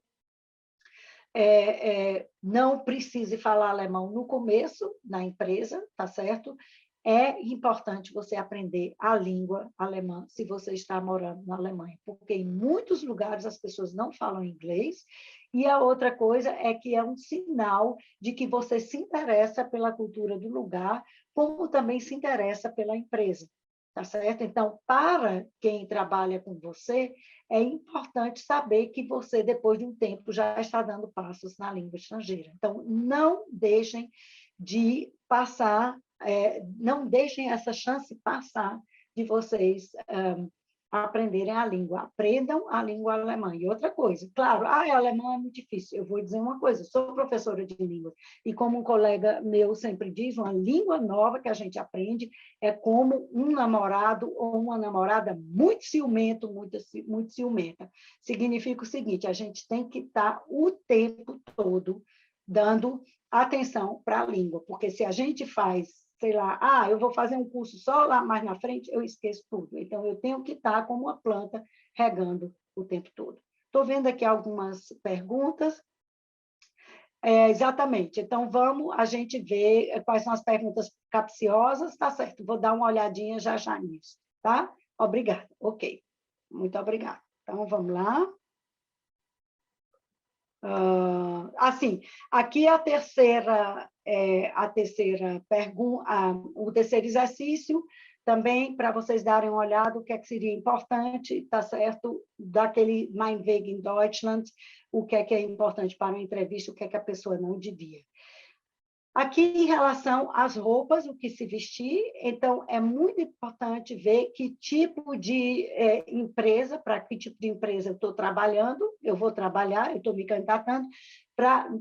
não precise falar alemão no começo, na empresa, tá certo? É importante você aprender a língua alemã se você está morando na Alemanha, porque em muitos lugares as pessoas não falam inglês, e a outra coisa é que é um sinal de que você se interessa pela cultura do lugar, como também se interessa pela empresa, tá certo? Então, para quem trabalha com você, é importante saber que você, depois de um tempo, já está dando passos na língua estrangeira. Então, não deixem de passar, não deixem essa chance passar de vocês aprenderem a língua. Aprendam a língua alemã. E outra coisa, claro, alemão é muito difícil. Eu vou dizer uma coisa, sou professora de língua, e como um colega meu sempre diz, uma língua nova que a gente aprende é como um namorado ou uma namorada muito ciumento, muito ciumenta. Significa o seguinte, a gente tem que estar o tempo todo dando atenção para a língua, porque se a gente faz, sei lá, eu vou fazer um curso só lá mais na frente, eu esqueço tudo. Então, eu tenho que estar como uma planta regando o tempo todo. Estou vendo aqui algumas perguntas. Exatamente. Então, vamos a gente ver quais são as perguntas capciosas, tá certo? Vou dar uma olhadinha já nisso, tá? Obrigada. Ok. Muito obrigada. Então, vamos lá. Assim, aqui a terceira pergunta, o terceiro exercício, também para vocês darem uma olhada o que é que seria importante, tá certo? Daquele Mein Weg in Deutschland, o que é importante para uma entrevista, o que é que a pessoa não devia. Aqui, em relação às roupas, o que se vestir, então, é muito importante ver que tipo de empresa, para que tipo de empresa eu estou trabalhando, eu vou trabalhar, eu estou me candidatando,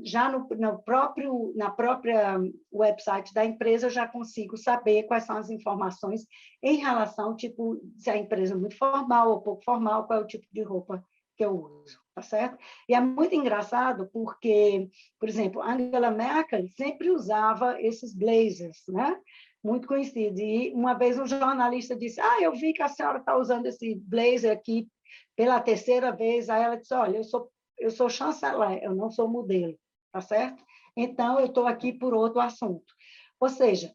já na própria website da empresa, eu já consigo saber quais são as informações em relação, tipo, se a empresa é muito formal ou pouco formal, qual é o tipo de roupa que eu uso, tá certo? E é muito engraçado porque, por exemplo, Angela Merkel sempre usava esses blazers, né? muito conhecidos. E uma vez um jornalista disse, eu vi que a senhora está usando esse blazer aqui pela terceira vez. Aí ela disse, olha, eu sou chanceler, eu não sou modelo, tá certo? Então, eu estou aqui por outro assunto. Ou seja,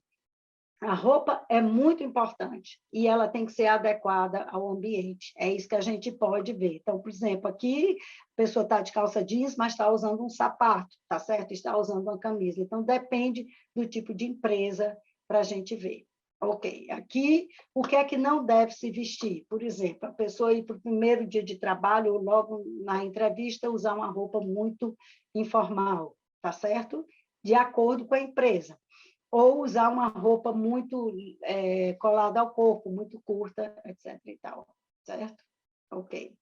a roupa é muito importante e ela tem que ser adequada ao ambiente. É isso que a gente pode ver. Então, por exemplo, aqui a pessoa está de calça jeans, mas está usando um sapato, tá certo? Está usando uma camisa. Então, depende do tipo de empresa para a gente ver. Ok, aqui, o que é que não deve se vestir? Por exemplo, a pessoa ir para o primeiro dia de trabalho ou logo na entrevista usar uma roupa muito informal, tá certo? De acordo com a empresa. Ou usar uma roupa muito colada ao corpo, muito curta, etc. e tal, certo? Ok.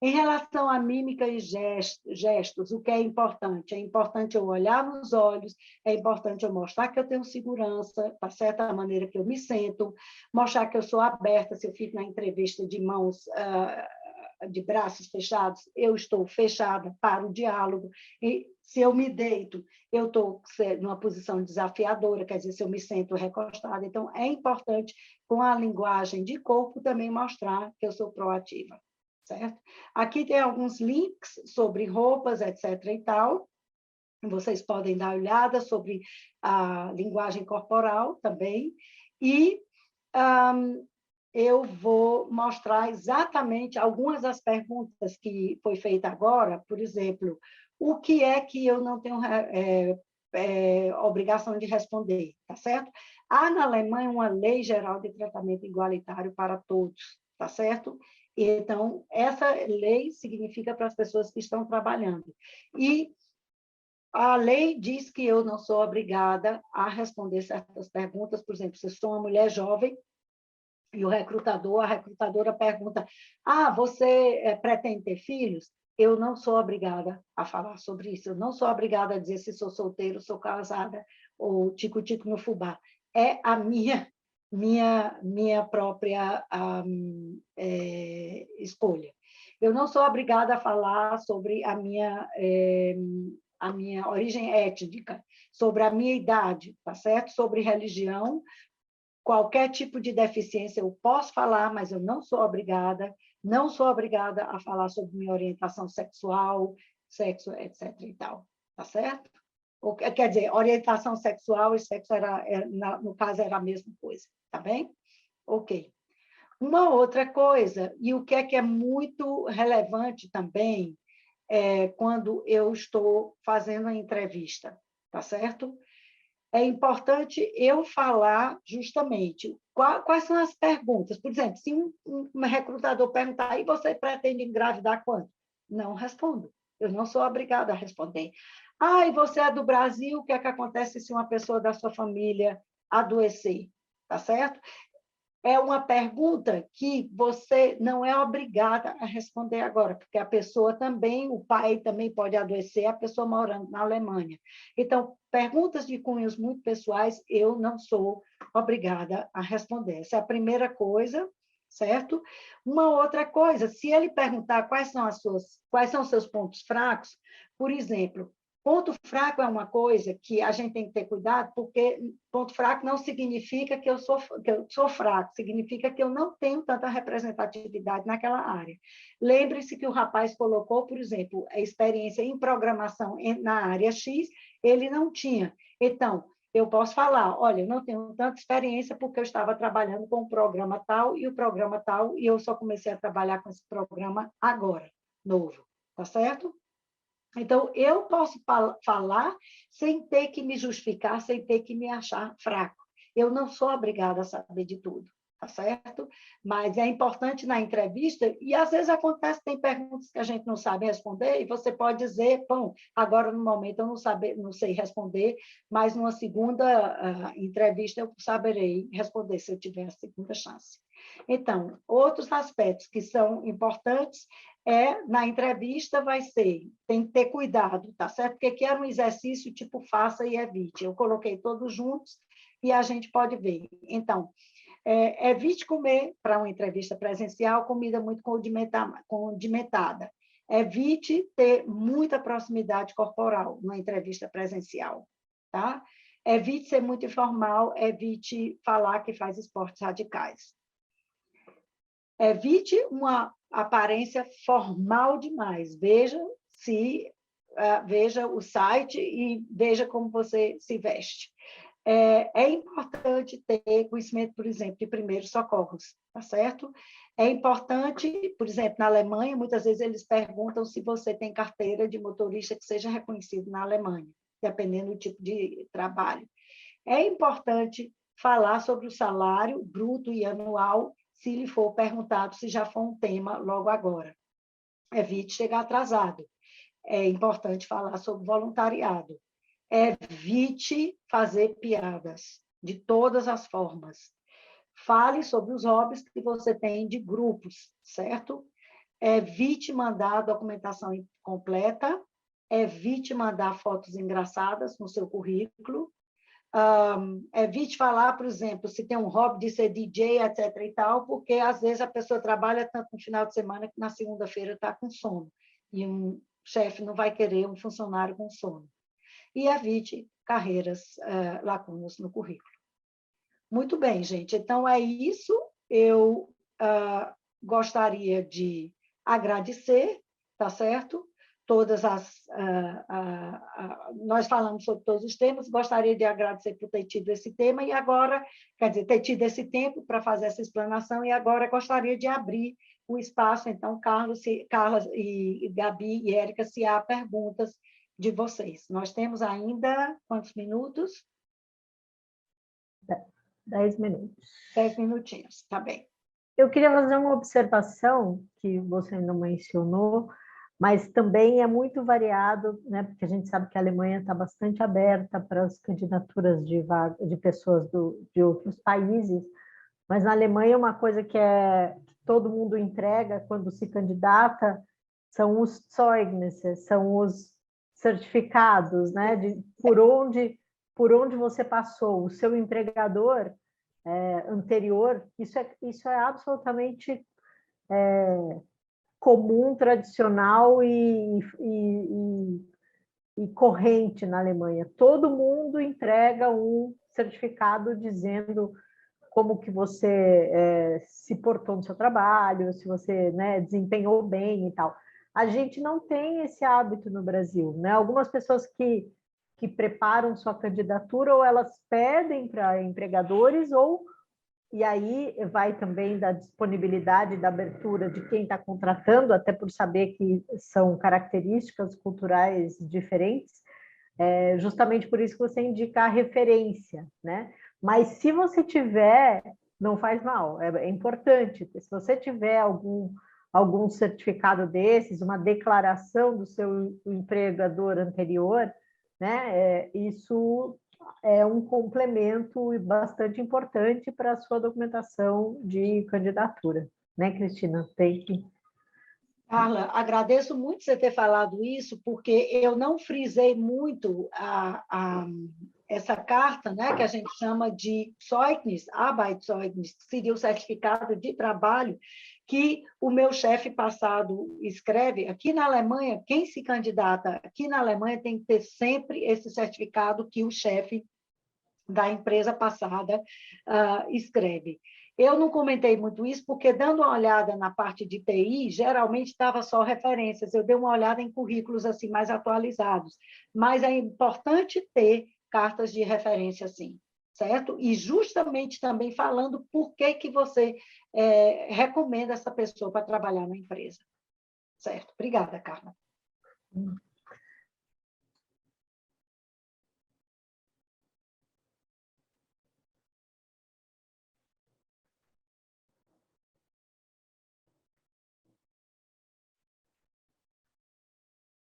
Em relação à mímica e gestos, o que é importante? É importante eu olhar nos olhos, é importante eu mostrar que eu tenho segurança, tá certo? A maneira que eu me sinto, mostrar que eu sou aberta, se eu fico na entrevista de mãos, de braços fechados, eu estou fechada para o diálogo, e se eu me deito, eu estou numa posição desafiadora, quer dizer, se eu me sinto recostada. Então, é importante, com a linguagem de corpo, também mostrar que eu sou proativa, certo? Aqui tem alguns links sobre roupas, etc. e tal. Vocês podem dar uma olhada sobre a linguagem corporal também. E eu vou mostrar exatamente algumas das perguntas que foi feita agora. Por exemplo, o que é que eu não tenho obrigação de responder, tá certo? Há na Alemanha uma lei geral de tratamento igualitário para todos, tá certo? Então, essa lei significa para as pessoas que estão trabalhando. E a lei diz que eu não sou obrigada a responder certas perguntas. Por exemplo, se eu sou uma mulher jovem, e o recrutador, a recrutadora pergunta, você pretende ter filhos? Eu não sou obrigada a falar sobre isso, eu não sou obrigada a dizer se sou solteira, sou casada, ou tico-tico no fubá. É a minha própria escolha. Eu não sou obrigada a falar sobre a minha origem étnica, sobre a minha idade, tá certo? Sobre religião. Qualquer tipo de deficiência eu posso falar, mas eu não sou obrigada a falar sobre minha orientação sexual, sexo, etc. e tal, tá certo? Quer dizer, orientação sexual e sexo, no caso, era a mesma coisa, tá bem? Ok. Uma outra coisa, e o que é muito relevante também, quando eu estou fazendo a entrevista, tá certo? É importante eu falar justamente quais são as perguntas. Por exemplo, se um recrutador perguntar, e você pretende engravidar quando? Não respondo. Eu não sou obrigada a responder. E você é do Brasil, o que é que acontece se uma pessoa da sua família adoecer? Tá certo? É uma pergunta que você não é obrigada a responder agora, porque a pessoa também, o pai também pode adoecer, a pessoa morando na Alemanha. Então, perguntas de cunhos muito pessoais, eu não sou obrigada a responder. Essa é a primeira coisa, certo? Uma outra coisa, se ele perguntar quais são os seus pontos fracos, por exemplo, ponto fraco é uma coisa que a gente tem que ter cuidado, porque ponto fraco não significa que eu sou fraco, significa que eu não tenho tanta representatividade naquela área. Lembre-se que o rapaz colocou, por exemplo, a experiência em programação na área X, ele não tinha. Então, eu posso falar, olha, eu não tenho tanta experiência porque eu estava trabalhando com o programa tal, e eu só comecei a trabalhar com esse programa agora, novo, tá certo? Então, eu posso falar sem ter que me justificar, sem ter que me achar fraco. Eu não sou obrigada a saber de tudo, tá certo? Mas é importante na entrevista, e às vezes acontece, tem perguntas que a gente não sabe responder, e você pode dizer, bom, agora no momento eu não sei responder, mas numa segunda entrevista eu saberei responder se eu tiver a segunda chance. Então, outros aspectos que são importantes na entrevista tem que ter cuidado, tá certo? Porque aqui era um exercício tipo faça e evite. Eu coloquei todos juntos e a gente pode ver. Então, evite comer, para uma entrevista presencial, comida muito condimentada. Evite ter muita proximidade corporal numa entrevista presencial, tá? Evite ser muito informal, evite falar que faz esportes radicais. Evite uma aparência formal demais. Veja o site e veja como você se veste. É importante ter conhecimento, por exemplo, de primeiros socorros, tá certo? É importante, por exemplo, na Alemanha, muitas vezes eles perguntam se você tem carteira de motorista que seja reconhecido na Alemanha, dependendo do tipo de trabalho. É importante falar sobre o salário bruto e anual, se lhe for perguntado, se já for um tema logo agora. Evite chegar atrasado. É importante falar sobre voluntariado. Evite fazer piadas, de todas as formas. Fale sobre os hobbies que você tem de grupos, certo? Evite mandar documentação incompleta, evite mandar fotos engraçadas no seu currículo, evite falar, por exemplo, se tem um hobby de ser DJ, etc. e tal, porque às vezes a pessoa trabalha tanto no final de semana que na segunda-feira está com sono. E um chefe não vai querer um funcionário com sono. E evite carreiras lacunas no currículo. Muito bem, gente. Então, é isso. Eu gostaria de agradecer, tá certo? Nós falamos sobre todos os temas, gostaria de agradecer por ter tido esse tema e agora, quer dizer, ter tido esse tempo para fazer essa explanação e agora gostaria de abrir o espaço, então, Carla e Gabi e Érica, se há perguntas de vocês. Nós temos ainda quantos minutos? 10 minutos. 10 minutinhos, tá bem. Eu queria fazer uma observação que você não mencionou, mas também é muito variado, né? Porque a gente sabe que a Alemanha está bastante aberta para as candidaturas de pessoas de outros países, mas na Alemanha uma coisa que todo mundo entrega quando se candidata são os Zeugnisse, são os certificados, né? Por onde você passou, o seu empregador anterior, isso é absolutamente comum, tradicional e corrente na Alemanha. Todo mundo entrega um certificado dizendo como que você se portou no seu trabalho, se você, né, desempenhou bem e tal. A gente não tem esse hábito no Brasil, né? Algumas pessoas que preparam sua candidatura, ou elas pedem para empregadores, e aí vai também da disponibilidade, da abertura de quem está contratando, até por saber que são características culturais diferentes, justamente por isso que você indica a referência, né? Mas se você tiver, não faz mal, é importante. Se você tiver algum certificado desses, uma declaração do seu empregador anterior, né? Isso é um complemento bastante importante para a sua documentação de candidatura, né, Cristina? Carla, agradeço muito você ter falado isso, porque eu não frisei muito essa carta, né, que a gente chama de Zeugnis, Arbeitszeugnis, que seria o certificado de trabalho, que o meu chefe passado escreve. Aqui na Alemanha, quem se candidata aqui na Alemanha tem que ter sempre esse certificado que o chefe da empresa passada escreve. Eu não comentei muito isso, porque, dando uma olhada na parte de TI, geralmente estava só referências. Eu dei uma olhada em currículos assim mais atualizados. Mas é importante ter cartas de referência, sim, certo? E justamente também falando por que você recomenda essa pessoa para trabalhar na empresa. Certo? Obrigada, Carla.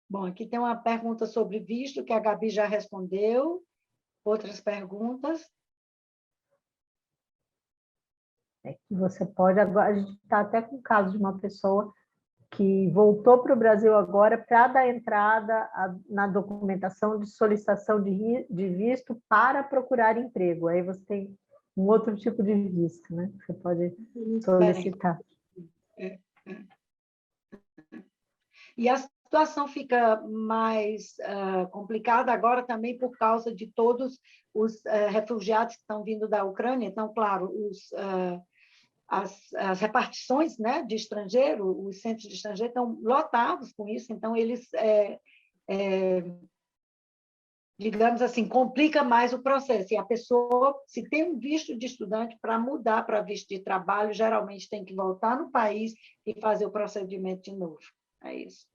Bom, aqui tem uma pergunta sobre visto, que a Gabi já respondeu. Outras perguntas? Você pode agora, a gente está até com o caso de uma pessoa que voltou para o Brasil agora para dar entrada na documentação de solicitação de visto para procurar emprego. Aí você tem um outro tipo de visto, né? Você pode solicitar. E as situação fica mais complicada agora também por causa de todos os refugiados que estão vindo da Ucrânia. Então, claro, as repartições, né, de estrangeiro, os centros de estrangeiro estão lotados com isso, então eles, digamos assim, complica mais o processo. E a pessoa, se tem um visto de estudante, para mudar para visto de trabalho, geralmente tem que voltar no país e fazer o procedimento de novo. É isso.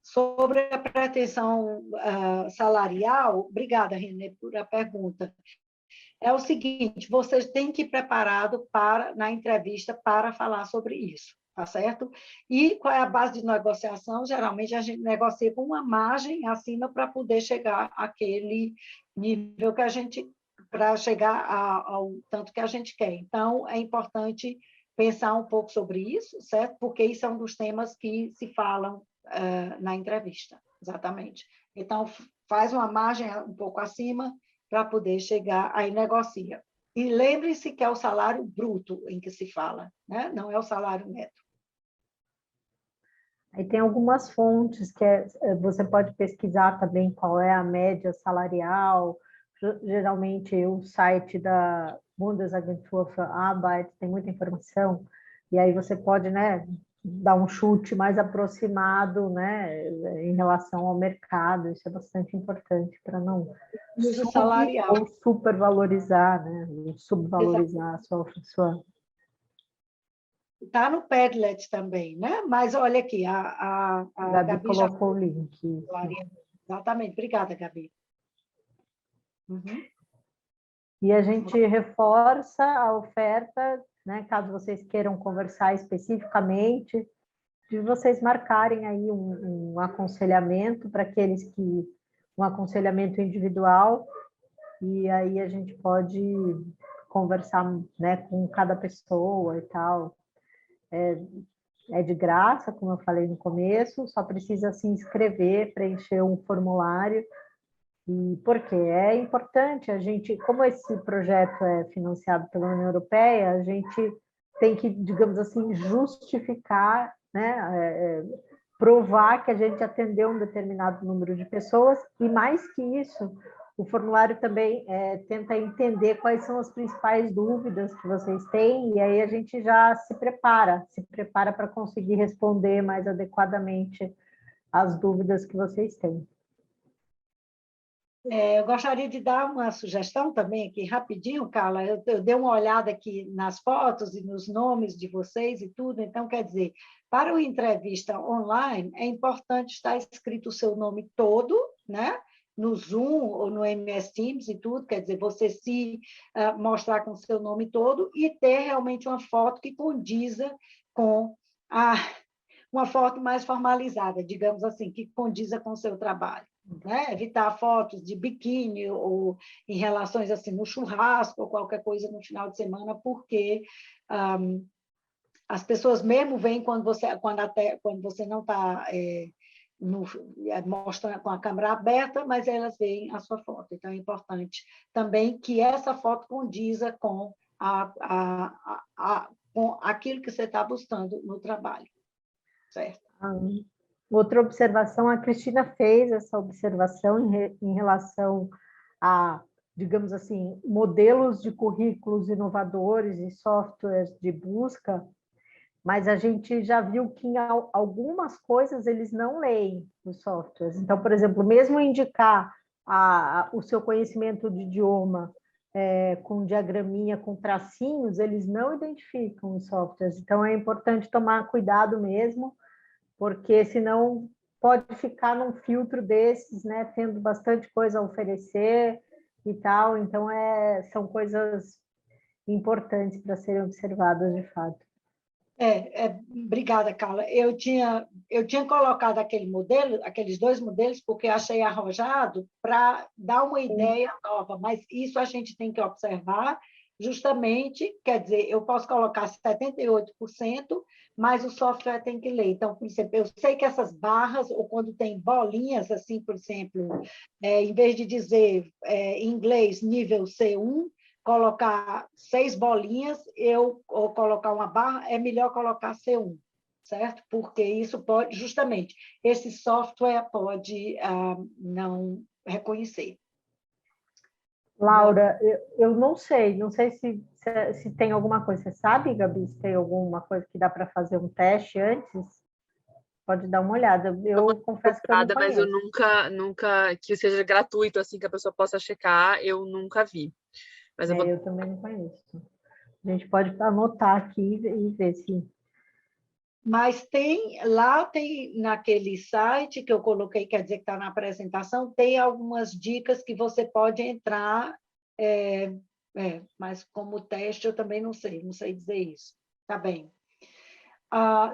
Sobre a pretensão salarial, obrigada, Renê, por a pergunta. É o seguinte, vocês têm que ir preparado na entrevista para falar sobre isso, tá certo? E qual é a base de negociação? Geralmente, a gente negocia com uma margem acima para poder chegar àquele nível que a gente, para chegar ao tanto que a gente quer. Então, é importante pensar um pouco sobre isso, certo? Porque isso é um dos temas que se falam na entrevista, exatamente. Então, faz uma margem um pouco acima para poder chegar, aí negocia. E lembre-se que é o salário bruto em que se fala, né? Não é o salário neto. Aí tem algumas fontes que você pode pesquisar também qual é a média salarial. Geralmente o site da Bundesagentur für Arbeit tem muita informação, e aí você pode, né, dar um chute mais aproximado, né, em relação ao mercado. Isso é bastante importante para não uso salarial ou supervalorizar, né, ou subvalorizar a sua. Está no Padlet também, né? Mas olha aqui, a Gabi Gabi já... colocou o link. Exatamente, obrigada, Gabi. Uhum. E a gente reforça a oferta, né, caso vocês queiram conversar especificamente, de vocês marcarem aí um aconselhamento para aqueles que... um aconselhamento individual, e aí a gente pode conversar, né, com cada pessoa e tal. É de graça, como eu falei no começo, só precisa se inscrever, preencher um formulário. E por quê? É importante a gente, como esse projeto é financiado pela União Europeia, a gente tem que, digamos assim, justificar, né, provar que a gente atendeu um determinado número de pessoas, e mais que isso, o formulário também tenta entender quais são as principais dúvidas que vocês têm, e aí a gente já se prepara para conseguir responder mais adequadamente as dúvidas que vocês têm. Eu gostaria de dar uma sugestão também aqui, rapidinho, Carla. Eu dei uma olhada aqui nas fotos e nos nomes de vocês e tudo, então, quer dizer, para uma entrevista online, é importante estar escrito o seu nome todo, né? No Zoom ou no MS Teams e tudo, quer dizer, você se mostrar com o seu nome todo e ter realmente uma foto que condiza com uma foto mais formalizada, digamos assim, que condiza com o seu trabalho. Né? Evitar fotos de biquíni ou em relações assim no churrasco ou qualquer coisa no final de semana, porque as pessoas mesmo veem quando você não está mostrando com a câmera aberta, mas elas veem a sua foto. Então é importante também que essa foto condiza com com aquilo que você está buscando no trabalho, certo? Outra observação, a Cristina fez essa observação em relação a, digamos assim, modelos de currículos inovadores e softwares de busca, mas a gente já viu que em algumas coisas eles não leem os softwares. Então, por exemplo, mesmo indicar o seu conhecimento de idioma com diagraminha, com tracinhos, eles não identificam os softwares. Então, é importante tomar cuidado mesmo, porque senão pode ficar num filtro desses, né, tendo bastante coisa a oferecer e tal. Então, são coisas importantes para serem observadas de fato. Obrigada, Carla. Eu tinha colocado aqueles dois modelos, porque achei arrojado para dar uma ideia nova, mas isso a gente tem que observar justamente, quer dizer, eu posso colocar 78%, mas o software tem que ler. Então, por exemplo, eu sei que essas barras, ou quando tem bolinhas, assim, por exemplo, em vez de dizer em inglês nível C1, colocar 6 bolinhas, ou colocar uma barra, é melhor colocar C1, certo? Porque isso pode, justamente, esse software pode não reconhecer. Laura, eu não sei se tem alguma coisa. Você sabe, Gabi, se tem alguma coisa que dá para fazer um teste antes? Pode dar uma olhada. Eu confesso que eu não Mas eu conheço. nunca, que seja gratuito, assim, que a pessoa possa checar, eu nunca vi. Mas Eu também não conheço. A gente pode anotar aqui e ver se... Mas lá tem naquele site que eu coloquei, quer dizer que está na apresentação, tem algumas dicas que você pode entrar, mas como teste eu também não sei dizer isso. Tá bem.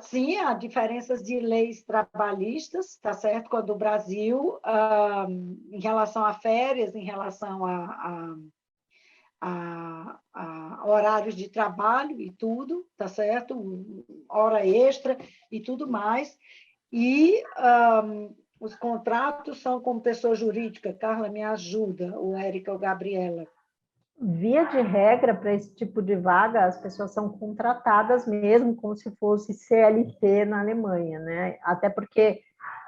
Sim, há diferenças de leis trabalhistas, tá certo? Quando o Brasil, em relação a férias, em relação a horários de trabalho e tudo, tá certo? Hora extra e tudo mais. E os contratos são como pessoa jurídica. Carla, me ajuda, ou Érica ou Gabriela. Via de regra, para esse tipo de vaga, as pessoas são contratadas mesmo como se fosse CLT na Alemanha, né? Até porque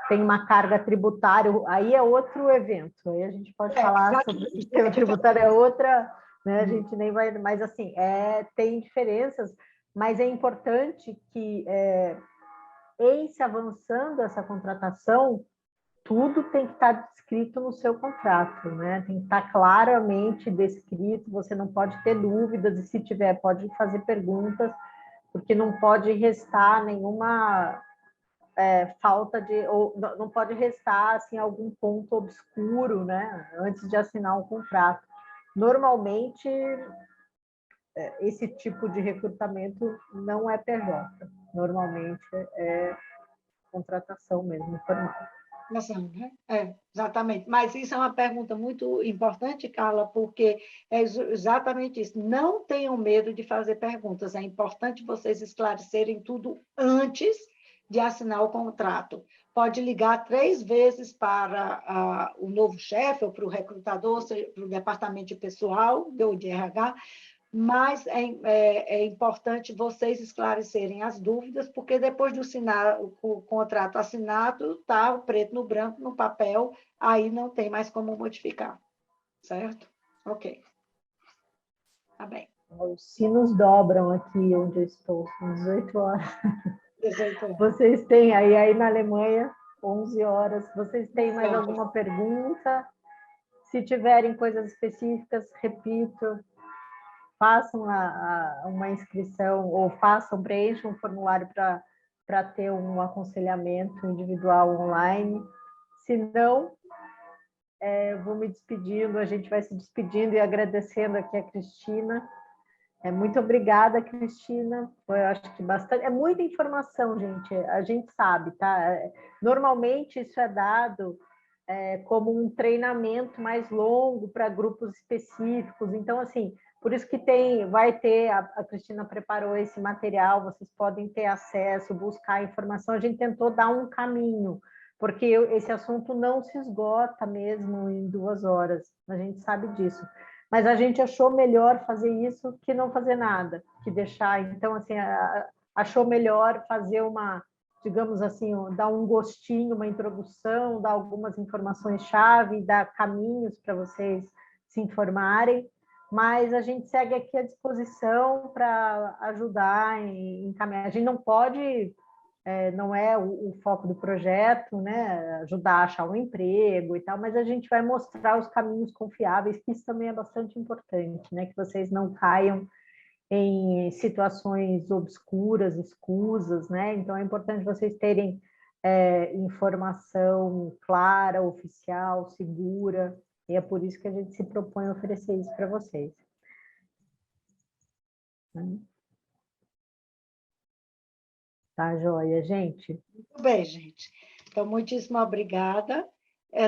tem uma carga tributária, aí é outro evento, aí a gente pode falar sobre o sistema tributário, é outra, né? A gente nem vai, mas assim, tem diferenças, mas é importante que, em se avançando essa contratação, tudo tem que estar descrito no seu contrato, né? Tem que estar claramente descrito, você não pode ter dúvidas, e se tiver, pode fazer perguntas, porque não pode restar nenhuma falta de, ou não pode restar assim, algum ponto obscuro, né? Antes de assinar um contrato. Normalmente, esse tipo de recrutamento não é PJ, normalmente é contratação mesmo, formal. Exatamente. Mas isso é uma pergunta muito importante, Carla, porque é exatamente isso. Não tenham medo de fazer perguntas. É importante vocês esclarecerem tudo antes de assinar o contrato. Pode ligar 3 vezes para o novo chefe, ou para o recrutador, para o departamento de pessoal, ou de RH, mas é importante vocês esclarecerem as dúvidas, porque depois de assinar o contrato assinado, está preto no branco, no papel, aí não tem mais como modificar, certo? Ok. Tá bem. Os sinos dobram aqui onde eu estou, são 18 horas. 18 horas. Vocês têm aí na Alemanha, 11 horas. Vocês têm mais alguma pergunta? Se tiverem coisas específicas, repito, façam uma inscrição ou preencham um formulário para ter um aconselhamento individual online. Se não, eu vou me despedindo, a gente vai se despedindo e agradecendo aqui a Cristina. Muito obrigada, Cristina. Eu acho que bastante. É muita informação, gente. A gente sabe, tá? Normalmente isso é dado como um treinamento mais longo para grupos específicos. Então, assim, por isso que vai ter, a Cristina preparou esse material, vocês podem ter acesso, buscar informação. A gente tentou dar um caminho, porque esse assunto não se esgota mesmo em 2 horas. A gente sabe disso. Mas a gente achou melhor fazer isso que não fazer nada, que deixar. Então, assim, achou melhor fazer digamos assim, dar um gostinho, uma introdução, dar algumas informações-chave, dar caminhos para vocês se informarem, mas a gente segue aqui à disposição para ajudar em encaminhar. A gente não pode, não é o foco do projeto, né, ajudar a achar um emprego e tal, mas a gente vai mostrar os caminhos confiáveis, que isso também é bastante importante, né, que vocês não caiam em situações obscuras, escusas, né? Então é importante vocês terem informação clara, oficial, segura, e é por isso que a gente se propõe a oferecer isso para vocês. Tá, joia, gente? Muito bem, gente. Então, muitíssimo obrigada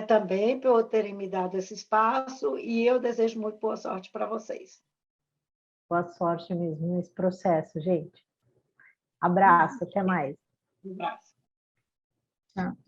também por terem me dado esse espaço, e eu desejo muito boa sorte para vocês. Boa sorte mesmo nesse processo, gente. Abraço, até mais. Um abraço. Tchau.